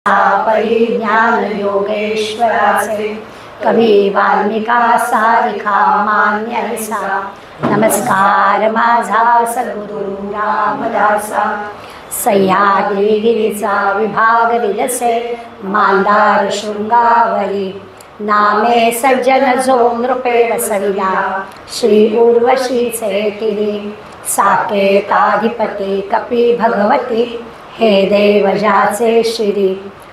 परिज्ञान योगेश्वराचे कवी वाल्मिका सारिखा मान्य ऐसा नमस्कार माझा सद्गुरु रामदासा सह्याद्री गिरीचा विभाग विलसे मांदार शृंगावरी नामे सज्जन जो नृपे वसविला श्री उर्वशीचे तिरी साकेताधिपती कपी भगवती हे देवजाचे श्री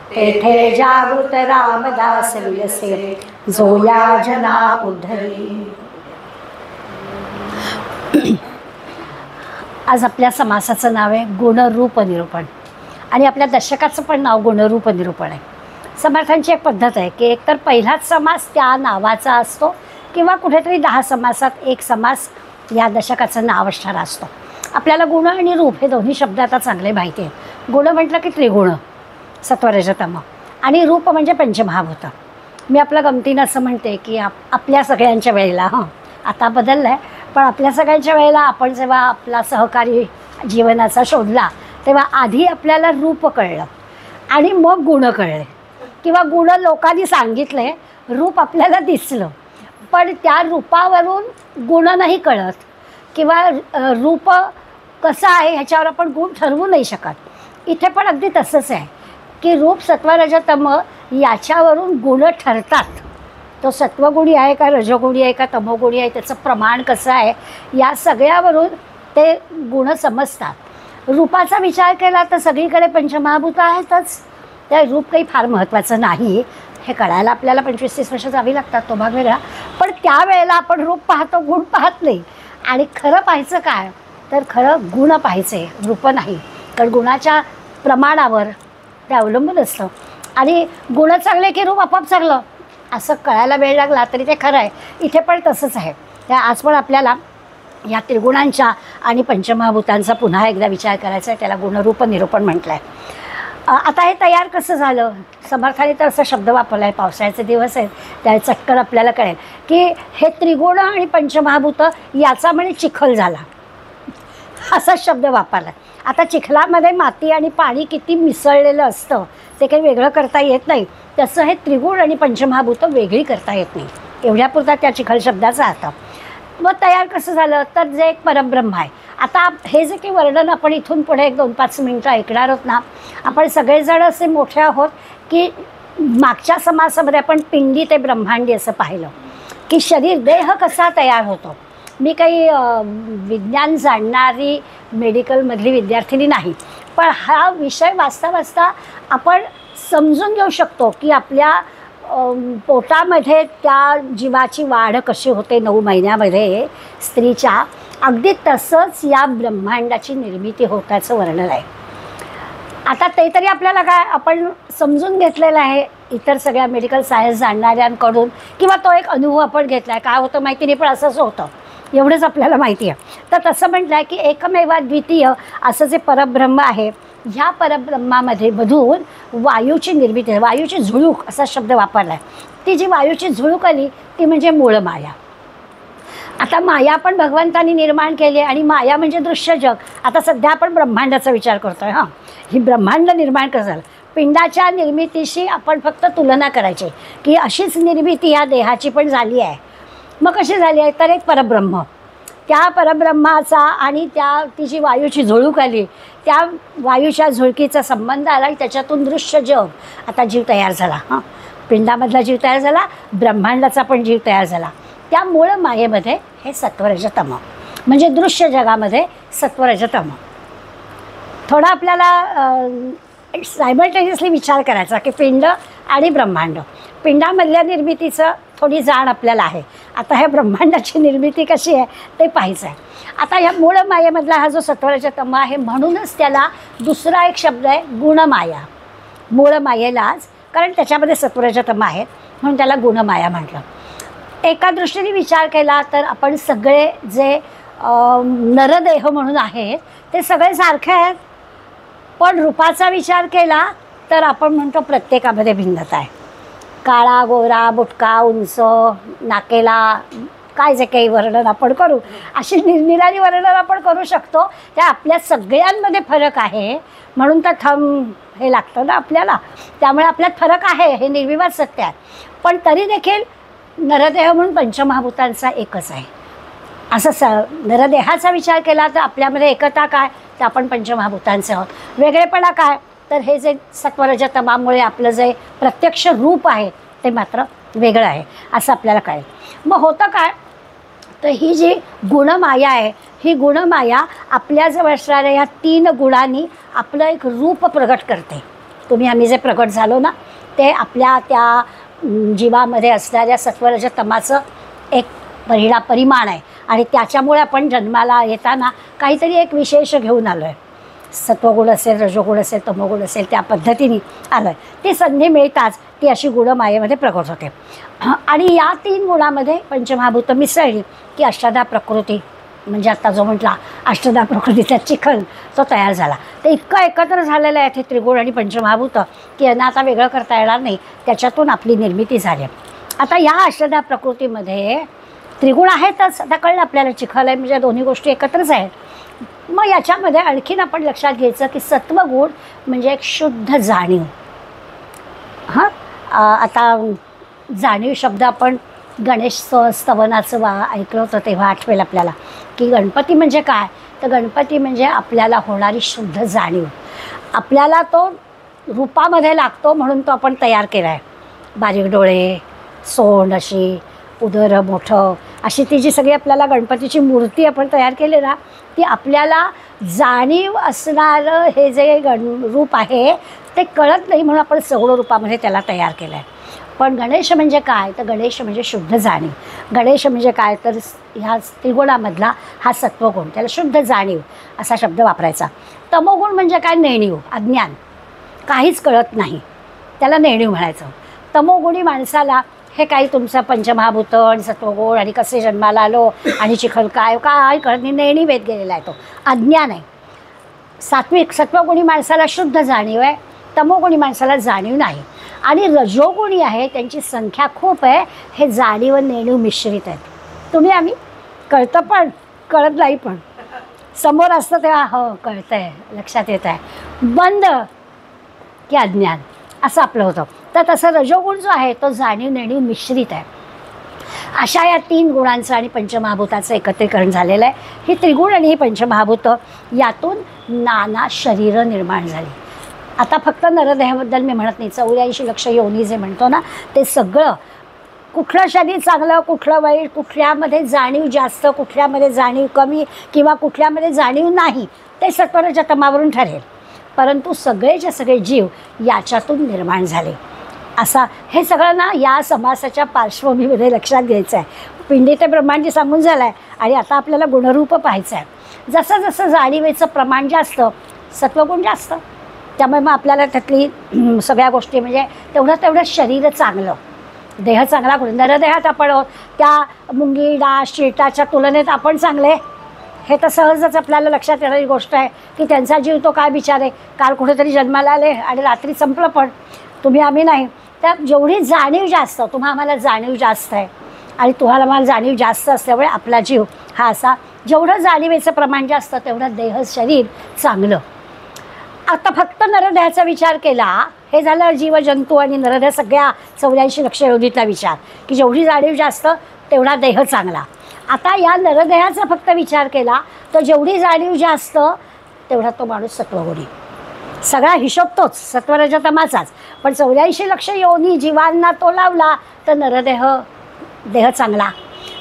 तेथे जागृत रामदास विलसे जो या जना उद्धरी। आज आपल्या समासाचं नाव आहे गुणरूप निरूपण आणि आपल्या दशकाचं पण नाव गुणरूप निरूपण आहे। समर्थांची एक पद्धत आहे की एकतर पहिलाच समास त्या नावाचा असतो किंवा कुठेतरी 10 समासात एक समास या दशकाचं नाव असणारा असतो। आपल्याला गुण आणि रूप हे दोन्ही शब्द आता चांगले माहिती आहे। गुण म्हटलं की त्रिगुण सत्वरजतम आणि रूप म्हणजे पंचमहाभूत। मी आपल्या गमतीनं असं म्हणते की आपल्या सगळ्यांच्या वेळेला आता बदललं आहे पण आपल्या सगळ्यांच्या वेळेला आपण जेव्हा आपला सहकारी जीवनाचा शोधला तेव्हा आधी आपल्याला रूप कळलं आणि मग गुण कळले किंवा गुण लोकांनी सांगितले, रूप आपल्याला दिसलं पण त्या रूपावरून गुण नाही कळत किंवा रूप कसं आहे ह्याच्यावर आपण गुण ठरवू नाही शकत। इथे पण अगदी तसंच आहे की रूप सत्वरजतम याच्यावरून गुण ठरतात। तो सत्वगुणी आहे का रजोगुणी आहे का तमोगुणी आहे त्याचं प्रमाण कसं आहे या सगळ्यावरून ते गुण समजतात। रूपाचा विचार केला तर सगळीकडे पंचमहाभूत आहेतच, त्या रूप काही फार महत्त्वाचं नाही हे कळायला आपल्याला 25-30 वर्ष जावी लागतात, तो भाग वेगळा। पण त्यावेळेला आपण रूप पाहतो, गुण पाहत नाही आणि खरं पाहायचं काय तर खरं गुण पाहायचे, रूप नाही। कारण गुणाच्या प्रमाणावर ते अवलंबून असतं आणि गुण चांगले की रूप आपोआप चांगलं असं कळायला वेळ लागला तरी ते खरं आहे। इथे पण तसंच आहे। त्या आज पण आपल्याला या त्रिगुणांच्या आणि पंचमहाभूतांचा पुन्हा एकदा विचार करायचा आहे, त्याला गुणरूप निरूपण म्हटलं आहे। आता हे तयार कसं झालं, समर्थाने तर असा शब्द वापरला आहे, पावसाळ्याचे दिवस आहेत त्या चटकन आपल्याला कळेल की हे त्रिगुण आणि पंचमहाभूत याचा म्हणजे चिखल झाला असा शब्द वापरला। आता चिखलामध्ये माती आणि पाणी किती मिसळलेलं असतं ते काही वेगळं करता येत नाही, तसं हे त्रिगुण आणि पंचमहाभूत वेगळी करता येत नाही, एवढ्यापुरता त्या चिखल शब्दाचा अर्थ। मग तयार कसं झालं तर जे एक परब्रह्म आहे। आता हे जे काही वर्णन आपण इथून पुढे एक 2-5 मिनटं ऐकणार आहोत ना, आपण सगळेजण असे मोठे आहोत की मागच्या समासामध्ये आपण पिंडी ते ब्रह्मांडी असं पाहिलं की शरीर देह कसा तयार होतो। मी काही विज्ञान जाणणारी मेडिकलमधली विद्यार्थिनी नाही पण हा विषय वाचता वाचता आपण समजून घेऊ शकतो की आपल्या पोटामध्ये त्या जीवाची वाढ कशी होते 9 महिन्यामध्ये स्त्रीच्या, अगदी तसंच या ब्रह्मांडाची निर्मिती होण्याचं वर्णन आहे। आता ते तरी आपल्याला काय आपण समजून घेतलेलं आहे इतर सगळ्या मेडिकल सायन्स जाणणाऱ्यांकडून किंवा तो एक अनुभव आपण घेतला आहे, काय होतं माहिती नाही पण असंच होतं एवढंच आपल्याला माहिती आहे। तर तसं म्हटलं आहे की एकमेवा द्वितीय असं जे परब्रह्म आहे ह्या परब्रह्मामध्ये मधून वायूची निर्मिती आहे, वायूची झुळूक असा शब्द वापरला आहे। ती जी वायूची झुळूक आली ती म्हणजे मूळ माया। आता माया पण भगवंतांनी निर्माण केली आणि माया म्हणजे दृश्य जग। आता सध्या आपण ब्रह्मांडाचा विचार करतोय ही ब्रह्मांड निर्माण कसं झालं, पिंडाच्या निर्मितीशी आपण फक्त तुलना करायची की अशीच निर्मिती या देहाची पण झाली आहे। मग कशी झाली आहे तर एक परब्रह्म, त्या परब्रह्माचा आणि ती जी वायूची झुळूक आली त्या वायूच्या झुळकीचा संबंध आला आणि त्याच्यातून दृश्य जग आता जीव तयार झाला। पिंडामधला जीव तयार झाला, ब्रह्मांडाचा पण जीव तयार झाला। त्या मूळ मायेमध्ये हे सत्वरजतम म्हणजे दृश्य जगामध्ये सत्वरजतम। थोडा आपल्याला सायमल्टेनियसली विचार करायचा की पिंड आणि ब्रह्मांड, पिंडामधल्या निर्मितीचं थोडी जाण आपल्याला आहे। आता ह्या ब्रह्मांडाची निर्मिती कशी आहे ते पाहायचं आहे। आता ह्या मूळ मायेमधला हा जो सत्वरजतम आहे म्हणूनच त्याला दुसरा एक शब्द आहे गुणमाया। मूळ मायेलाच कारण त्याच्यामध्ये सत्वरजतम आहेत म्हणून त्याला गुणमाया म्हटलं। एका दृष्टीने विचार केला तर आपण सगळे जे नरदेह म्हणून आहेत ते सगळे सारखे आहेत पण रूपाचा विचार केला तर आपण म्हणतो प्रत्येकामध्ये भिन्नता आहे। काळा गोरा बुटका उंच नाकेला काय जे काही वर्णन आपण करू, अशी निरनिराळी वर्णन आपण करू शकतो. त्या आपल्या सगळ्यांमध्ये फरक आहे म्हणून तर हे लागतं ना आपल्याला. त्यामुळे आपल्यात फरक आहे हे निर्विवाद सत्य आहे. पण तरी देखील नरदेह म्हणून पंचमहाभूतांचा एकच आहे. असं नरदेहाचा विचार केला तर आपल्यामध्ये एकता काय, तर आपण पंचमहाभूतांचे आहोत. वेगळेपणा काय, तर हे जे सत्वरज तमामुळे आपलं जे प्रत्यक्ष रूप आहे ते मात्र वेगळं आहे असं आपल्याला कळेल. मग होतं काय, तर ही जी गुणमाया आहे, ही गुणमाया आपल्याजवळ असणाऱ्या ह्या 3 गुणांनी आपलं एक रूप प्रगट करते. आम्ही जे प्रगट झालो ना, ते आपल्या त्या जीवामध्ये असणाऱ्या सत्वरज तमाचं एक परिमाण आहे. आणि त्याच्यामुळे आपण जन्माला येताना काहीतरी एक विशेष घेऊन आलो आहे. सत्वगुण असेल, रजोगुण असेल, तमोगुण असेल, त्या पद्धतीने आलं आहे. ती संधी मिळताच ती अशी गुणमायेमध्ये प्रगट होते. आणि या 3 गुणामध्ये पंचमहाभूत मिसळली की अष्टधा प्रकृती, म्हणजे आता जो म्हटला अष्टधा प्रकृतीचा चिखल तो तयार झाला. तर इतकं एकत्र झालेलं आहे ते त्रिगुण आणि पंचमहाभूत की यांना आता वेगळं करता येणार नाही. त्याच्यातून आपली निर्मिती झाली. आता या अष्टधा प्रकृतीमध्ये त्रिगुण आहेतच, आता कळलं आपल्याला, चिखल आहे म्हणजे दोन्ही गोष्टी एकत्रच आहेत. मग याच्यामध्ये आणखीन आपण लक्षात घ्यायचं की सत्वगुण म्हणजे एक शुद्ध जाणीव. आता जाणीव शब्द आपण गणेश स्तवनाचं ऐकलं होतं तेव्हा आठवेल आपल्याला की गणपती म्हणजे काय, तर गणपती म्हणजे आपल्याला होणारी शुद्ध जाणीव. आपल्याला तो रूपामध्ये लागतो म्हणून तो आपण तयार केला आहे. बारीक डोळे, सोंड अशी, उदर मोठं, अशी ती जी सगळी आपल्याला गणपतीची मूर्ती आपण तयार केली ना, ती आपल्याला जाणीव असणारं हे जे रूप आहे ते कळत नाही म्हणून आपण सगळं रूपामध्ये त्याला तयार केलं आहे. पण गणेश म्हणजे काय, तर गणेश म्हणजे शुद्ध जाणीव. गणेश म्हणजे काय, तर ह्या त्रिगुणामधला हा सत्वगुण, त्याला शुद्ध जाणीव असा शब्द वापरायचा. तमोगुण म्हणजे काय, नेणीव, अज्ञान, काहीच कळत नाही, त्याला नेणीव म्हणायचं. तमोगुणी माणसाला हे काही तुमचं पंचमहाभूत आणि सत्वगुण आणि कसे जन्माला आलो आणि चिखल काय काय कळत नाही, नेणीव येत गेलेला आहे, तो अज्ञान आहे. सात्विक सत्वगुणी माणसाला शुद्ध जाणीव आहे, तमोगुणी माणसाला जाणीव नाही. आणि रजोगुणी आहे, त्यांची संख्या खूप आहे, हे जाणीव व नेणीव मिश्रित आहेत. आम्ही कळतं पण कळत नाही, पण समोर असतं तेव्हा हो कळतं आहे, लक्षात येत आहे, बंद की अज्ञान असं आपलं होतं. तर तसं रजोगुण जो आहे तो जाणीव नेणीव मिश्रित आहे. अशा या 3 गुणांचं आणि पंचमहाभूताचं एकत्रीकरण झालेलं आहे. ही त्रिगुण आणि ही पंचमहाभूत यातून नाना शरीरं निर्माण झाली. आता फक्त नरदेहाबद्दल मी म्हणत नाही, 84 लक्ष योनी जे म्हणतो ना, ते सगळं, कुठलं शरीर चांगलं, कुठलं वाईट, कुठल्यामध्ये जाणीव जास्त, कुठल्यामध्ये जाणीव कमी किंवा कुठल्यामध्ये जाणीव नाही, ते सत्वरज तमावरून ठरेल. परंतु सगळेच्या सगळे जीव याच्यातून निर्माण झाले. असा हे सगळं ना या समासाच्या पार्श्वभूमीमध्ये लक्षात घ्यायचं आहे. पिंडी ते ब्रह्मांडी सांगून झालं आहे आणि आता आपल्याला गुणरूप पाहायचं आहे. जसं जसं जाणीवेचं प्रमाण जास्त, सत्वगुण जास्त, त्यामुळे मग आपल्याला त्यातली सगळ्या गोष्टी म्हणजे तेवढं शरीर चांगलं, देह चांगला. नरदेहात आपण त्या मुंगी डास चिरटाच्या तुलनेत आपण चांगले, हे तर सहजच आपल्याला लक्षात येणारी गोष्ट आहे की त्यांचा जीव तो काय विचार आहे, काल कुठेतरी जन्माला आले आणि रात्री संपलं, पण आम्ही नाही. त्या जेवढी जाणीव जास्त, आम्हाला जाणीव जास्त आहे आणि तुम्हाला मला जाणीव जास्त असल्यामुळे आपला जीव हा असा, जेवढं जाणीवेचं प्रमाण जास्त तेवढं देह शरीर चांगलं. आता फक्त नरदेहाचा विचार केला, हे झालं जीवजंतू आणि नरदेह सगळ्या 84 लक्ष योनीतला विचार की जेवढी जाणीव जास्त तेवढा देह चांगला. आता या नरदेहाचा फक्त विचार केला तर जेवढी जाणीव जास्त तेवढा तो माणूस सत्वगुणी. सगळा हिशोब तोच सत्वरज तमाचाच, पण 84 लक्ष योनी जीवांना तो लावला तर देह चांगला.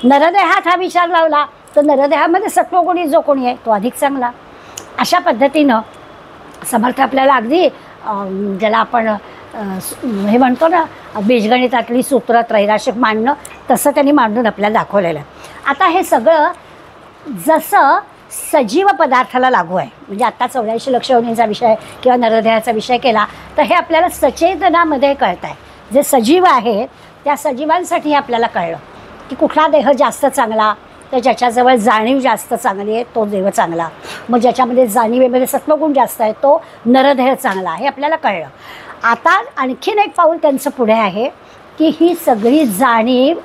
नरदेहात हा विचार लावला तर नरदेहामध्ये सत्वगुणी जो कोणी आहे तो अधिक चांगला. अशा पद्धतीनं समर्थ आपल्याला अगदी ज्याला आपण हे म्हणतो ना बीजगणितातली सूत्र त्रैराशिक मांडणं, तसं त्यांनी मांडून आपल्याला दाखवलेलं आहे. आता हे सगळं जसं सजीव पदार्थाला लागू आहे, म्हणजे आता 84 लक्ष योनींचा विषय किंवा नरदेहाचा विषय केला तर हे आपल्याला सचेतनामध्ये कळतं आहे. जे सजीव आहे त्या सजीवांसाठी आपल्याला कळलं की कुठला देह जास्त चांगला, तर ज्याच्याजवळ जाणीव जास्त चांगली आहे तो देह चांगला. मग ज्याच्यामध्ये जाणीवेमध्ये सत्वगुण जास्त आहे तो नरदेह चांगला, हे आपल्याला कळलं. आता आणखीन एक पाऊल त्यांचं पुढे आहे की ही सगळी जाणीव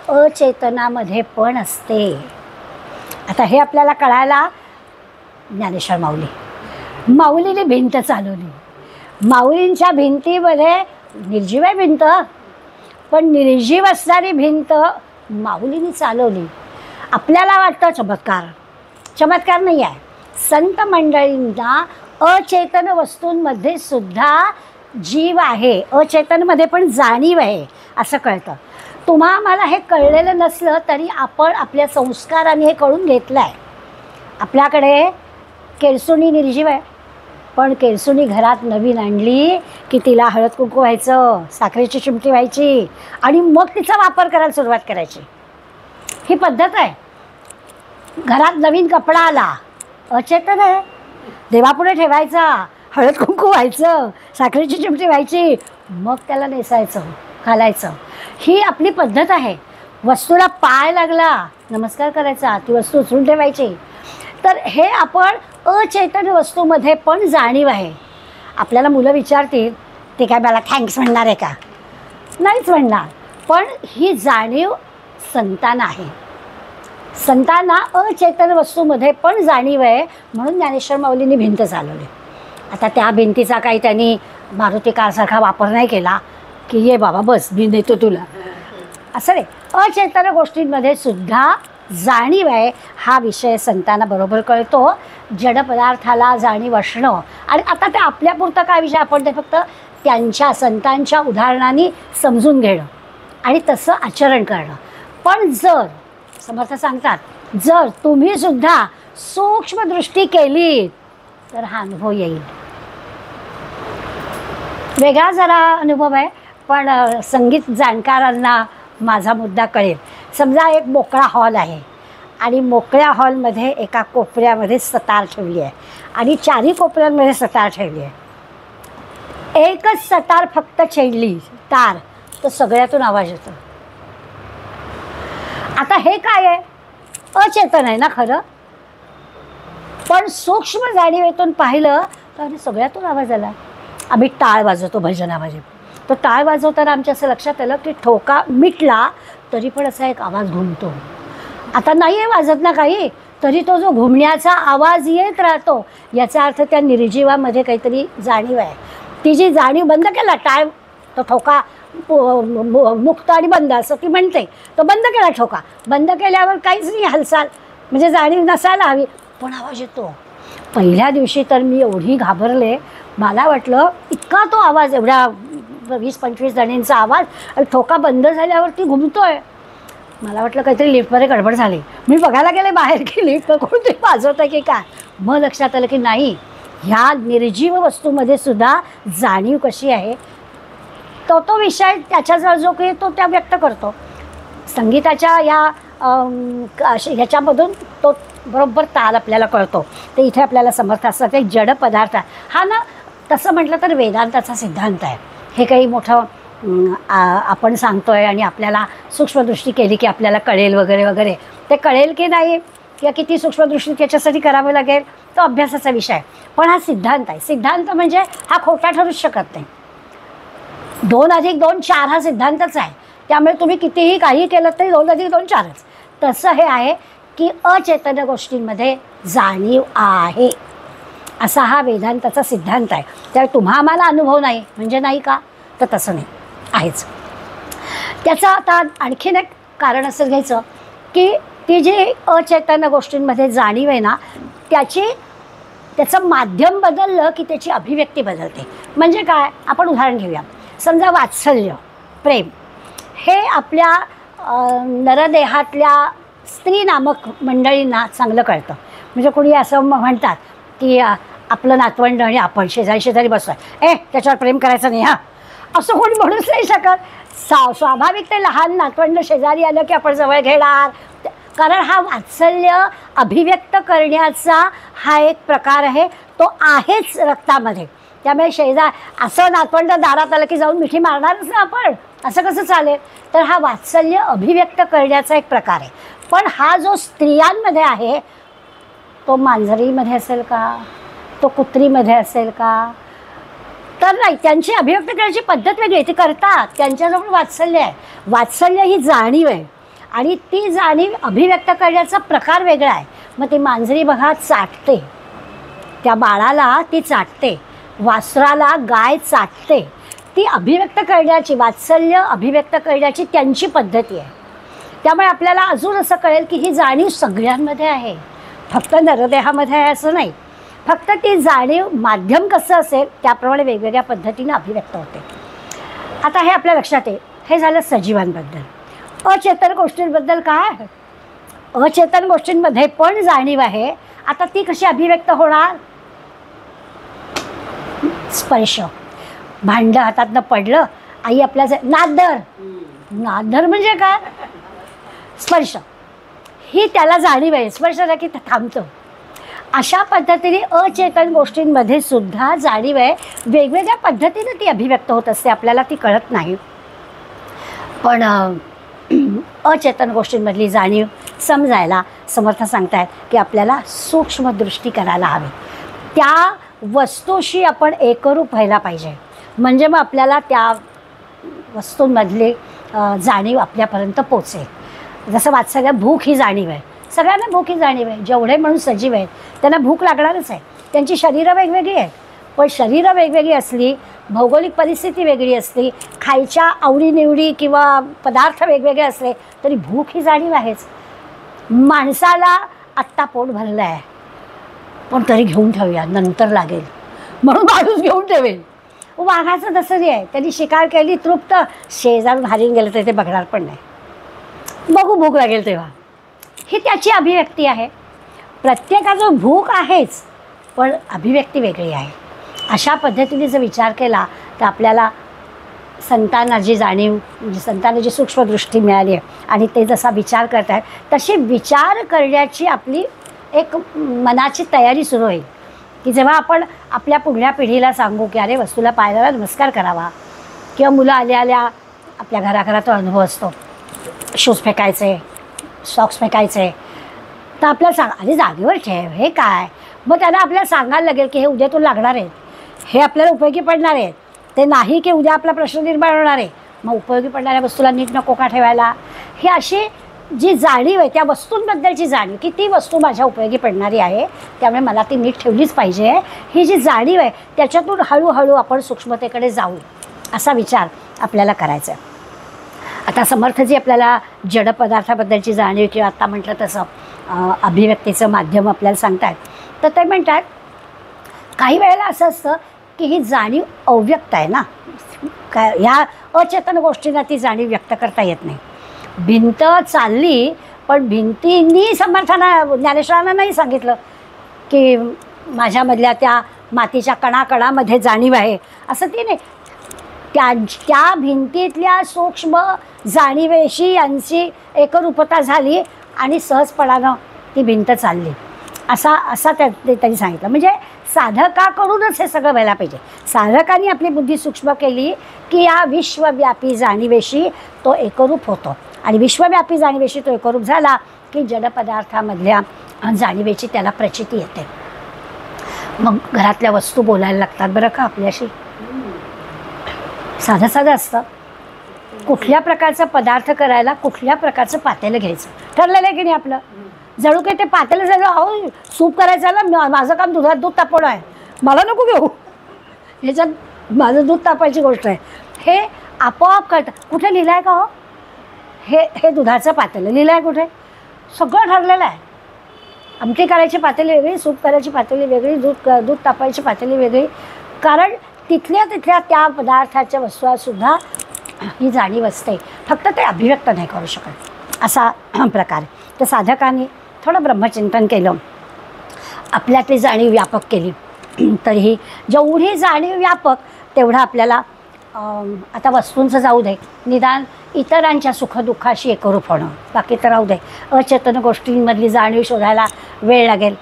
अचेतनामध्ये पण असते. आता हे आपल्याला कळायला ज्ञानेश्वर माऊलीने भिंत चालवली. माऊलींच्या भिंतीमध्ये निर्जीव आहे भिंत, पण निर्जीव असणारी भिंत माऊलीने चालवली. आपल्याला वाटतं चमत्कार नाही आहे. संत मंडळींना अचेतन वस्तूंमध्ये सुद्धा जीव आहे, अचेतनमध्ये पण जाणीव आहे असं कळतं. तुम्हाला हे कळलेलं नसलं तरी आपण आपल्या संस्काराने हे कळून घेतलं आहे. आपल्याकडे केळसुणी निर्जीव आहे, पण केळसुणी घरात नवीन आणली की तिला हळद कुंकू व्हायचं, साखरेची चिमटी व्हायची आणि मग तिचा वापर करायला सुरुवात करायची. ही पद्धत आहे. घरात नवीन कपडा आला, अचेतन आहे, देवापुढे ठेवायचा, हळद कुंकू व्हायचं, साखरेची चिमटी व्हायची, मग त्याला नेसायचं, घालायचं. ही आपली पद्धत आहे. वस्तूला पाय लागला, नमस्कार करायचा, ती वस्तू उचलून ठेवायची. तर हे आपण अचेतन वस्तूमध्ये पण जाणीव आहे. आपल्याला मुलं विचारतील, ते काय मला थँक्स म्हणणार आहे का? नाहीच म्हणणार. पण ही जाणीव संतांना आहे. संतांना अचेतन वस्तूमध्ये पण जाणीव आहे, म्हणून ज्ञानेश्वर माऊलींनी भिंत चालवली. आता त्या भिंतीचा काही त्यांनी मारुती कारसारखा वापर नाही केला की ये बाबा बस मी देतो तुला, असं नाही. अचेतन गोष्टींमध्ये सुद्धा जाणीव आहे हा विषय संतांना बरोबर कळतो. जड पदार्थाला जाणीव असणं, आणि आता ते आपल्यापुरतं काय विषय, आपण ते फक्त त्यांच्या संतांच्या उदाहरणांनी समजून घेणं आणि तसं आचरण करणं. पण जर समर्थ सांगतात, जर तुम्ही सुद्धा सूक्ष्मदृष्टी केली तर हा अनुभव येईल. वेगळा जरा अनुभव आहे, पण संगीत जाणकारांना माझा मुद्दा कळेल. समजा एक मोकळा हॉल आहे आणि मोकळ्या हॉलमध्ये एका कोपऱ्यामध्ये सतार ठेवली आहे आणि चारही कोपऱ्यांमध्ये सतार ठेवली आहे. एकच सतार फक्त छेडली तार तर सगळ्यातून आवाज येतो. आता हे काय आहे? अचेतन आहे ना खरं, पण सूक्ष्म जाणीवेतून पाहिलं तर सगळ्यातून आवाज आला. आम्ही टाळ वाजवतो भजनामध्ये, तर टाळ वाजवताना आमच्या असं लक्षात आलं की ठोका मिटला तरी पण असा एक आवाज घुमतो. आता नाही आहे वाजत ना काही, तरी तो जो घुमण्याचा आवाज येत राहतो, याचा अर्थ त्या निर्जीवामध्ये काहीतरी जाणीव आहे. ती जी जाणीव बंद केला टाळ, तो ठोका मुक्त आणि बंद असं ती म्हणते, तो बंद केला ठोका, बंद केल्यावर काहीच नाही हालचाल, म्हणजे जाणीव नसायला हवी, पण आवाज येतो. पहिल्या दिवशी तर मी एवढी घाबरले, मला वाटलं इतका तो आवाज, एवढ्या 20-25 जणींचा आवाज, आणि ठोका बंद झाल्यावरती घुमतोय. मला वाटलं काहीतरी लिफ्टमध्ये गडबड झाली. मी बघायला गेले बाहेर की लिफ्ट कोणतरी वाजवत आहे की काय. मग लक्षात आलं की नाही, ह्या निर्जीव वस्तूमध्ये सुद्धा जाणीव कशी आहे, तो विषय त्याच्याजवळ जो काही तो त्या व्यक्त करतो. संगीताच्या या ह्याच्यामधून तो बरोबर ताल आपल्याला कळतो. ते इथे आपल्याला समर्थ असतात. एक जड पदार्थ हा ना, तसं म्हटलं तर वेदांताचा सिद्धांत आहे. हे काही मोठं आपण सांगतो आहे आणि आपल्याला सूक्ष्मदृष्टी केली की आपल्याला कळेल वगैरे वगैरे, ते कळेल की नाही किंवा किती सूक्ष्मदृष्टी त्याच्यासाठी करावं लागेल तो अभ्यासाचा विषय आहे. पण हा सिद्धांत आहे. सिद्धांत म्हणजे हा खोटा ठरूच शकत नाही. 2+2 4 हा सिद्धांतच आहे. त्यामुळे तुम्ही कितीही काही केलं तरी 2+2 4च. तसं हे आहे की अचेतन गोष्टींमध्ये जाणीव आहे, असा हा वेदांताचा सिद्धांत आहे. त्यामुळे तुम्हा आम्हाला अनुभव नाही म्हणजे नाही का, तर तसं नाही आहेच. त्याचं आता आणखीन एक कारण असं घ्यायचं की ती जी अचेतन गोष्टींमध्ये जाणीव आहे ना, त्याचं माध्यम बदललं की त्याची अभिव्यक्ती बदलते. म्हणजे काय, आपण उदाहरण घेऊया. समजा वात्सल्य, प्रेम हे आपल्या नरदेहातल्या स्त्री नामक मंडळींना चांगलं कळतं. म्हणजे कोणी असं म्हणतात की आपलं नातवंड आणि आपण शेजारी बसतो आहे, त्याच्यावर प्रेम करायचं नाही हां, असं कोणी म्हणूच नाही शकत. स्वाभाविक ते लहान नातवंड शेजारी आलं की आपण जवळ घेणार, कारण हा वात्सल्य अभिव्यक्त करण्याचा हा एक प्रकार आहे, तो आहेच रक्तामध्ये. त्यामुळे असं नातवंड दारात आलं की जाऊन मिठी मारणारच ना आपण, असं कसं चालेल. तर हा वात्सल्य अभिव्यक्त करण्याचा एक प्रकार आहे. पण हा जो स्त्रियांमध्ये आहे तो मांजरीमध्ये असेल का, तो कुत्रीमध्ये असेल का, तर नाही, त्यांची अभिव्यक्त करण्याची पद्धत वेगळी आहे, ती करतात, त्यांच्याजवळ वात्सल्य आहे. वात्सल्य ही जाणीव आहे आणि ती जाणीव अभिव्यक्त करण्याचा प्रकार वेगळा आहे. मग ती मांजरी बघा चाटते, त्या बाळाला ती चाटते, वासराला गाय चाटते. ती अभिव्यक्त करण्याची, वात्सल्य अभिव्यक्त करण्याची त्यांची पद्धती आहे. त्यामुळे आपल्याला अजून असं कळेल की ही जाणीव सगळ्यांमध्ये आहे, फक्त नरदेहामध्ये आहे असं नाही. फक्त ती जाणीव माध्यम कसं असेल त्याप्रमाणे वेगवेगळ्या पद्धतीने अभिव्यक्त होते. आता हे आपल्या लक्षात आहे. हे झालं सजीवांबद्दल. अचेतन गोष्टींबद्दल काय? अचेतन गोष्टींमध्ये पण जाणीव आहे. आता ती कशी अभिव्यक्त होणार? स्पर्श. भांडं हातातनं पडलं, आई आपल्या नादर. नादर म्हणजे काय? स्पर्श. ही त्याला जाणीव आहे. स्पर्श झाला की थांबतो. अशा पद्धतीने अचेतन गोष्टींमध्ये सुद्धा जाणीव आहे. वेगवेगळ्या पद्धतीने ती अभिव्यक्त होत असते, आपल्याला ती कळत नाही. पण अचेतन गोष्टींमधली जाणीव समजायला समर्थ सांगतायत की आपल्याला सूक्ष्मदृष्टी करायला हवी. त्या वस्तूशी आपण एकरूप व्हायला पाहिजे, म्हणजे मग आपल्याला त्या वस्तूंमधली जाणीव आपल्यापर्यंत पोचेल. जसं वात्सल्य, भूक ही जाणीव आहे. सगळ्यांना भूक ही जाणीव आहे. जेवढे म्हणून सजीव आहेत त्यांना भूक लागणारच आहे. त्यांची शरीरं वेगवेगळी आहेत, पण शरीरं वेगवेगळी असली, भौगोलिक परिस्थिती वेगळी असली, खायच्या आवडीनिवडी किंवा पदार्थ वेगवेगळे असले तरी भूक ही जाणीव आहेच. माणसाला आत्ता पोट भरलं आहे, पण तरी घेऊन ठेवूया, नंतर लागेल म्हणून माणूस घेऊन ठेवेल. वाघाचं तसं नाही आहे. त्यांनी शिकार केली, तृप्त, शेजारून हारून गेलं तर ते बघणार पण नाही, बघू भूक लागेल तेव्हा. ही त्याची अभिव्यक्ती आहे. प्रत्येकाचं भूक आहेच, पण अभिव्यक्ती वेगळी आहे. अशा पद्धतीने जर विचार केला तर आपल्याला संतांना जी जाणीव, म्हणजे संतांना जी सूक्ष्मदृष्टी मिळाली आहे आणि ते जसा विचार करत आहेत तशी विचार करण्याची आपली एक मनाची तयारी सुरू होईल. की जेव्हा आपण आपल्या पुढल्या पिढीला सांगू की अरे वस्तूला पायाला नमस्कार करावा, किंवा मुलं आल्या आल्या आपल्या घराघरात तो अनुभव असतो, शूज फेकायचे, सॉक्स फेकायचे, तर आपल्याला सांग अरे जागेवर ठेव, हे काय. मग त्यांना आपल्याला सांगायला लागेल की हे उद्या तू लागणार आहे, हे आपल्याला उपयोगी पडणार आहे. ते नाही की उद्या आपला प्रश्न निर्माण होणार आहे, मग उपयोगी पडणाऱ्या वस्तूला नीट नको का ठेवायला. ही अशी जी जाणीव आहे, त्या वस्तूंबद्दलची जाणीव की ती वस्तू माझ्या उपयोगी पडणारी आहे, त्यामुळे मला ती नीट ठेवलीच पाहिजे, ही जी जाणीव आहे त्याच्यातून हळूहळू आपण सूक्ष्मतेकडे जाऊ, असा विचार आपल्याला करायचा आहे. आता समर्थ जी आपल्याला जड पदार्थाबद्दलची जाणीव किंवा आत्ता म्हटलं तसं अभिव्यक्तीचं माध्यम आपल्याला सांगतात, तर ते म्हणतात काही वेळेला असं असतं की ही जाणीव अव्यक्त आहे ना, काय ह्या अचेतन गोष्टींना ती जाणीव व्यक्त करता येत नाही. भिंत चालली, पण भिंतींनी समर्थांना, ज्ञानेश्वरांना नाही सांगितलं की माझ्यामधल्या त्या मातीच्या कणाकणामध्ये जाणीव आहे, असं ती नाही. त्या भिंतीतल्या सूक्ष्म जाणीवेशी यांची एकरूपता झाली आणि सहजपणानं ती भिंत चालली, असा त्यांनी सांगितलं. म्हणजे साधकाकडूनच हे सगळं व्हायला पाहिजे. साधकांनी आपली बुद्धी सूक्ष्म केली की या विश्वव्यापी जाणीवेशी तो एकरूप होतो, आणि विश्वव्यापी जाणीवेशी तो एकरूप झाला की जडपदार्थामधल्या जाणीवेची त्याला प्रचिती येते. मग घरातल्या वस्तू बोलायला लागतात बरं का आपल्याशी. साधं साधं असतं. कुठल्या प्रकारचा पदार्थ करायला कुठल्या प्रकारचं पातेलं घ्यायचं ठरलेलं आहे की नाही आपलं. जणू काही ते पातेलं झालं, अहो सूप करायचं ना, माझं काम दुधात दूध तापवणं आहे, मला नको घेऊ, ह्याच्यात माझं दूध तापायची गोष्ट आहे. हे आपोआप कळतं. कुठे लिहिलं आहे का हो? हे दुधाचं पातेलं लिहिलं आहे कुठे? सगळं ठरलेलं आहे. आमटी करायची पातेली वेगळी, सूप करायची पातेली वेगळी, दूध तापायची पातेली वेगळी. कारण तिथल्या त्या पदार्थाच्या वस्तूसुद्धा ही जाणीव असते, फक्त ते अभिव्यक्त नाही करू शकत, असा प्रकार. तर साधकांनी थोडं ब्रह्मचिंतन केलं, आपल्यातली जाणीव व्यापक केली. तरीही जेवढी जाणीव व्यापक तेवढं आपल्याला आता वस्तूंचं जाऊ दे, निदान इतरांच्या सुखदुःखाशी एकरूप होणं, बाकी तर राहू दे. अचेतन गोष्टींमधली जाणीव शोधायला वेळ लागेल,